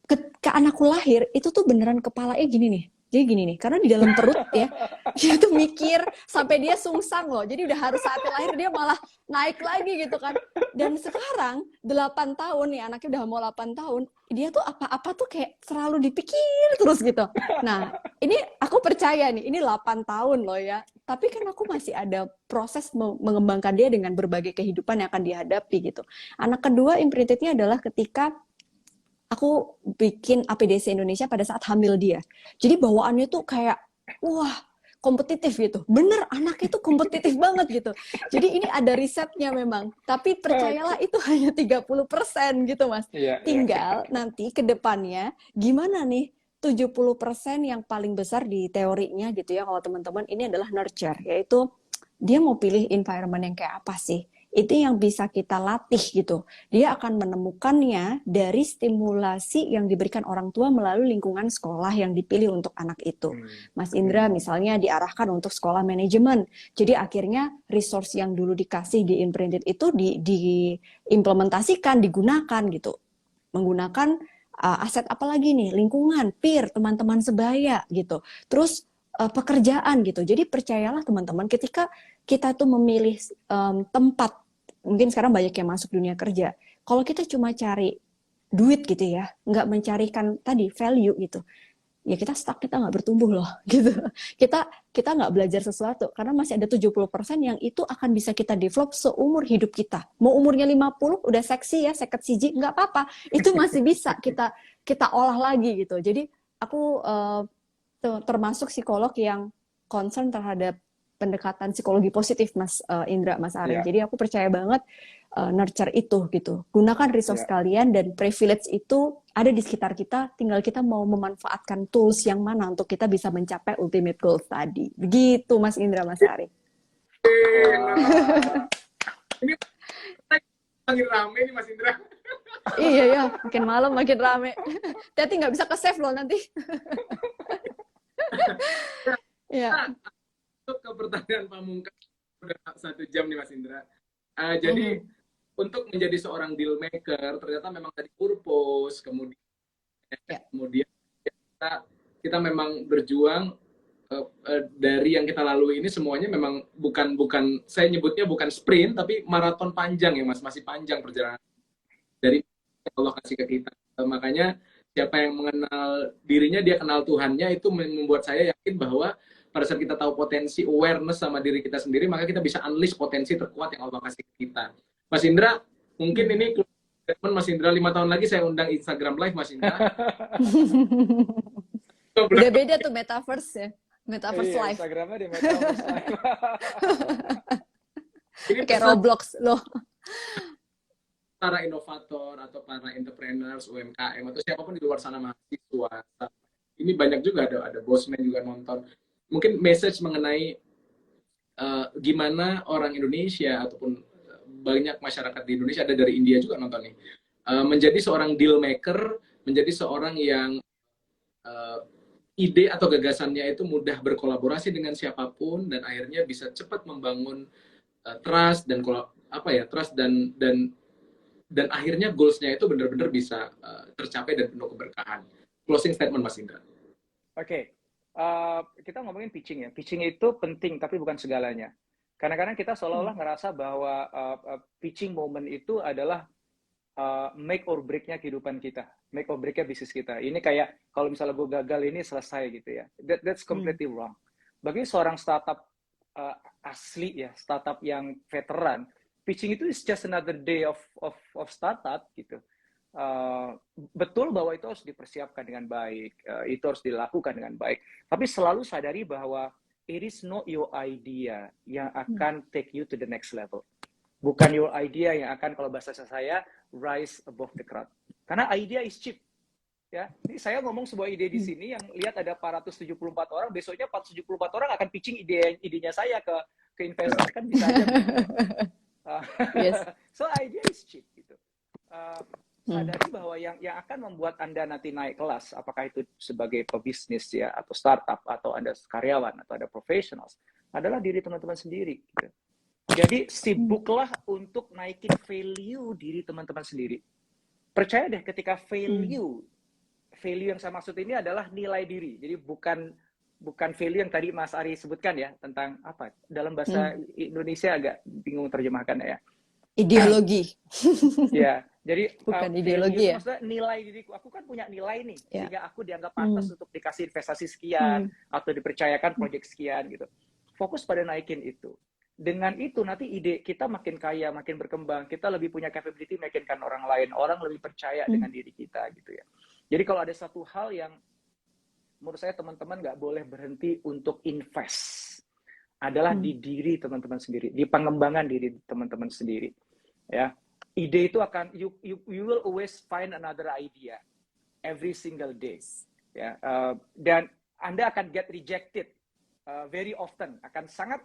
ke anakku lahir, itu tuh beneran kepalanya gini nih. Jadi gini nih, karena di dalam perut ya, dia tuh mikir sampai dia sungsang loh. Jadi udah harus saatnya lahir, dia malah naik lagi gitu kan. Dan sekarang 8 tahun nih, anaknya udah mau 8 tahun, dia tuh apa-apa tuh kayak selalu dipikir terus gitu. Nah, ini aku percaya nih, ini 8 tahun loh ya. Tapi kan aku masih ada proses mengembangkan dia dengan berbagai kehidupan yang akan dihadapi gitu. Anak kedua imprintednya adalah ketika aku bikin APDC Indonesia pada saat hamil dia. Jadi bawaannya tuh kayak, wah, kompetitif gitu. Bener, anaknya tuh kompetitif banget gitu. Jadi ini ada risetnya memang. Tapi percayalah itu hanya 30% gitu, Mas. Tinggal nanti ke depannya, gimana nih 70% yang paling besar di teorinya gitu ya, kalau teman-teman, ini adalah nurture, yaitu dia mau pilih environment yang kayak apa sih. Itu yang bisa kita latih gitu. Dia akan menemukannya dari stimulasi yang diberikan orang tua melalui lingkungan sekolah yang dipilih untuk anak itu. Mas Indra misalnya diarahkan untuk sekolah manajemen. Jadi akhirnya resource yang dulu dikasih di imprinted itu diimplementasikan, digunakan gitu. Menggunakan aset apa lagi nih? Lingkungan, peer, teman-teman sebaya gitu. Terus pekerjaan gitu. Jadi percayalah teman-teman, ketika kita tuh memilih tempat, mungkin sekarang banyak yang masuk dunia kerja. Kalau kita cuma cari duit gitu ya, nggak mencarikan tadi value gitu, ya kita stuck, kita nggak bertumbuh loh gitu. Kita nggak belajar sesuatu karena masih ada 70% yang itu akan bisa kita develop seumur hidup kita. Mau umurnya 50 udah seksi ya, seket siji, nggak apa-apa. Itu masih bisa kita olah lagi gitu. Jadi aku termasuk psikolog yang concern terhadap pendekatan psikologi positif Mas Indra, Mas Ari. Jadi aku percaya banget nurture itu gitu. Gunakan resource kalian dan privilege itu ada di sekitar kita, tinggal kita mau memanfaatkan tools yang mana untuk kita bisa mencapai ultimate goals tadi. Begitu Mas Indra, Mas Ari. Ini makin rame nih Mas Indra. Iya ya, makin malam makin rame. Hati nggak bisa ke-save loh nanti. Ya. Untuk ke pertanyaan pamungkas, udah 1 jam nih Mas Indra. Jadi untuk menjadi seorang deal maker ternyata memang tadi purpose, kemudian kita memang berjuang dari yang kita lalui ini semuanya memang bukan saya nyebutnya bukan sprint tapi maraton panjang ya Mas, masih panjang perjalanan dari Allah kasih ke kita. Makanya siapa yang mengenal dirinya dia kenal Tuhannya, itu membuat saya yakin bahwa pada saat kita tahu potensi, awareness sama diri kita sendiri, maka kita bisa unleash potensi terkuat yang Allah kasih ke kita. Mas Indra, mungkin ini Mas Indra 5 tahun lagi saya undang Instagram Live Mas Indra. Udah beda tuh metaverse ya. Metaverse Live. Instagramnya di Metaverse Live. Ini kayak Roblox loh. Para inovator atau para entrepreneurs, UMKM atau siapapun di luar sana, mahasiswa. Ini banyak juga ada bosman juga nonton. Mungkin message mengenai gimana orang Indonesia ataupun banyak masyarakat di Indonesia, ada dari India juga nonton nih. menjadi seorang deal maker, menjadi seorang yang ide atau gagasannya itu mudah berkolaborasi dengan siapapun dan akhirnya bisa cepat membangun trust dan trust dan akhirnya goals-nya itu benar-benar bisa tercapai dan penuh keberkahan. Closing statement Mas Indra. Oke. Kita ngomongin pitching ya. Pitching itu penting tapi bukan segalanya. Kadang-kadang kita seolah-olah ngerasa bahwa pitching moment itu adalah make or break-nya kehidupan kita, make or break-nya bisnis kita. Ini kayak kalau misalnya gue gagal ini selesai gitu ya. That's completely wrong. Bagi seorang startup asli ya, startup yang veteran, pitching itu is just another day of startup gitu. Betul bahwa itu harus dipersiapkan dengan baik, itu harus dilakukan dengan baik. Tapi selalu sadari bahwa it is not your idea yang akan take you to the next level. Bukan your idea yang akan, kalau bahasa saya, rise above the crowd. Karena idea is cheap. Ya, ini saya ngomong sebuah ide di sini yang lihat ada 474 orang, besoknya 474 orang akan pitching idenya saya ke investor, kan bisa aja. Yes. So idea is cheap gitu. Sadari bahwa yang akan membuat Anda nanti naik kelas, apakah itu sebagai pebisnis ya, atau startup, atau Anda karyawan, atau ada professionals, adalah diri teman-teman sendiri. Gitu. Jadi sibuklah untuk naikin value diri teman-teman sendiri. Percaya deh, ketika value yang saya maksud ini adalah nilai diri. Jadi bukan value yang tadi Mas Ari sebutkan ya, tentang apa? Dalam bahasa Indonesia agak bingung terjemahkan ya. Ideologi. Ya, jadi bukan ideologi ya. Maksudnya nilai diriku. Aku kan punya nilai nih, sehingga aku dianggap pantas untuk dikasih investasi sekian atau dipercayakan proyek sekian gitu. Fokus pada naikin itu. Dengan itu nanti ide kita makin kaya, makin berkembang, kita lebih punya capability meyakinkan orang lain, orang lebih percaya dengan diri kita gitu ya. Jadi kalau ada satu hal yang menurut saya teman-teman nggak boleh berhenti untuk invest, adalah di diri teman-teman sendiri, di pengembangan diri teman-teman sendiri. Ya, ide itu akan you will always find another idea every single day. Ya, dan Anda akan get rejected. Very often, akan sangat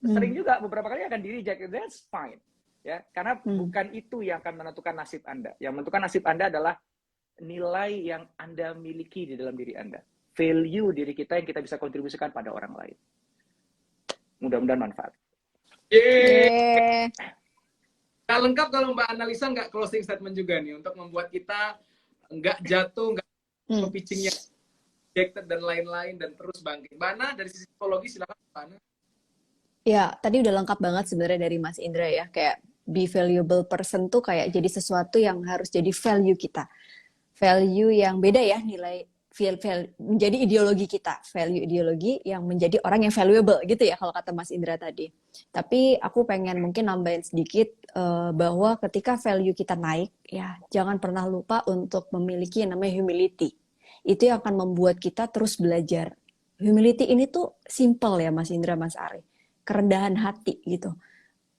sering juga beberapa kali akan di-reject. That's fine, ya, karena bukan itu yang akan menentukan nasib Anda. Yang menentukan nasib Anda adalah nilai yang Anda miliki di dalam diri Anda, value diri kita yang kita bisa kontribusikan pada orang lain. Mudah-mudahan manfaat. Nah, lengkap kalau Mbak Analisa nggak closing statement juga nih untuk membuat kita nggak jatuh, nggak pitchingnya dan lain-lain dan terus bangkit. Mbak Ana, dari sisi psikologi silakan Mbak Ana. Ya, tadi udah lengkap banget sebenarnya dari Mas Indra ya. Kayak be valuable person tuh kayak jadi sesuatu yang harus jadi value kita. Value yang beda ya, nilai menjadi ideologi kita. Value ideologi yang menjadi orang yang valuable gitu ya kalau kata Mas Indra tadi. Tapi aku pengen mungkin nambahin sedikit bahwa ketika value kita naik, ya jangan pernah lupa untuk memiliki yang namanya humility. Itu yang akan membuat kita terus belajar. Humility ini tuh simple ya Mas Indra, Mas Ari. Kerendahan hati gitu.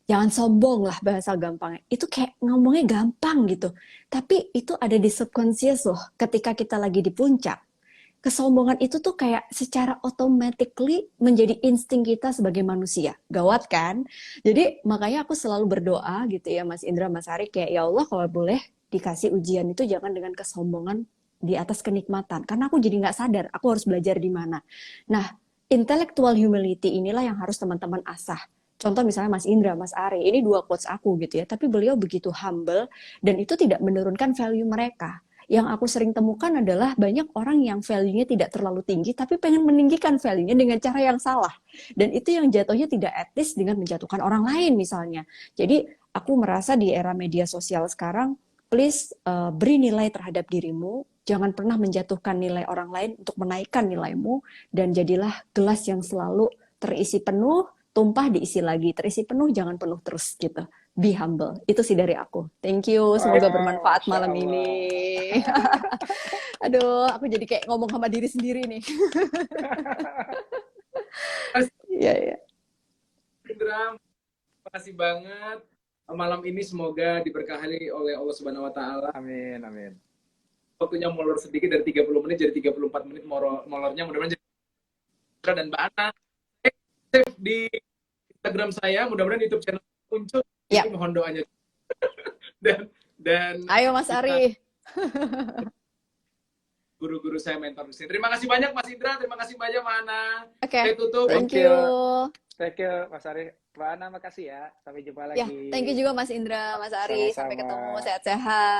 Jangan sombong lah bahasa gampangnya. Itu kayak ngomongnya gampang gitu. Tapi itu ada di subconscious loh. Ketika kita lagi di puncak. Kesombongan itu tuh kayak secara automatically menjadi insting kita sebagai manusia. Gawat kan? Jadi makanya aku selalu berdoa gitu ya Mas Indra, Mas Ari. Kayak ya Allah kalau boleh dikasih ujian itu jangan dengan kesombongan di atas kenikmatan, karena aku jadi nggak sadar aku harus belajar di mana. Nah, intellectual humility inilah yang harus teman-teman asah. Contoh misalnya Mas Indra, Mas Ari, ini dua quotes aku gitu ya, tapi beliau begitu humble dan itu tidak menurunkan value mereka. Yang aku sering temukan adalah banyak orang yang value-nya tidak terlalu tinggi tapi pengen meninggikan value-nya dengan cara yang salah. Dan itu yang jatuhnya tidak etis dengan menjatuhkan orang lain misalnya. Jadi aku merasa di era media sosial sekarang, please beri nilai terhadap dirimu. Jangan pernah menjatuhkan nilai orang lain untuk menaikkan nilaimu. Dan jadilah gelas yang selalu terisi penuh, tumpah diisi lagi. Terisi penuh, jangan penuh terus gitu. Be humble. Itu sih dari aku. Thank you. Semoga bermanfaat malam ini. Aduh, aku jadi kayak ngomong sama diri sendiri nih. Iya, iya. Indra, terima kasih banget. Malam ini semoga diberkahi oleh Allah Subhanahu wa taala. Amin, amin. Waktunya molor sedikit dari 30 menit jadi 34 menit molornya, mudah-mudahan jadi dan Mbak Ana save di Instagram saya, mudah-mudahan YouTube channel muncul. Ya. Mohon doanya. Dan Ayo Mas Ari. guru-guru saya, mentor saya. Terima kasih banyak Mas Indra, terima kasih banyak Mbak Ana. Oke, Saya tutup. thank Thank you. you. Thank you, Mas Ari. Mbak Ana, makasih ya. Sampai jumpa Ya, lagi. thank you juga Mas Indra, Mas Ari. Sampai Sama-sama. ketemu, sehat-sehat.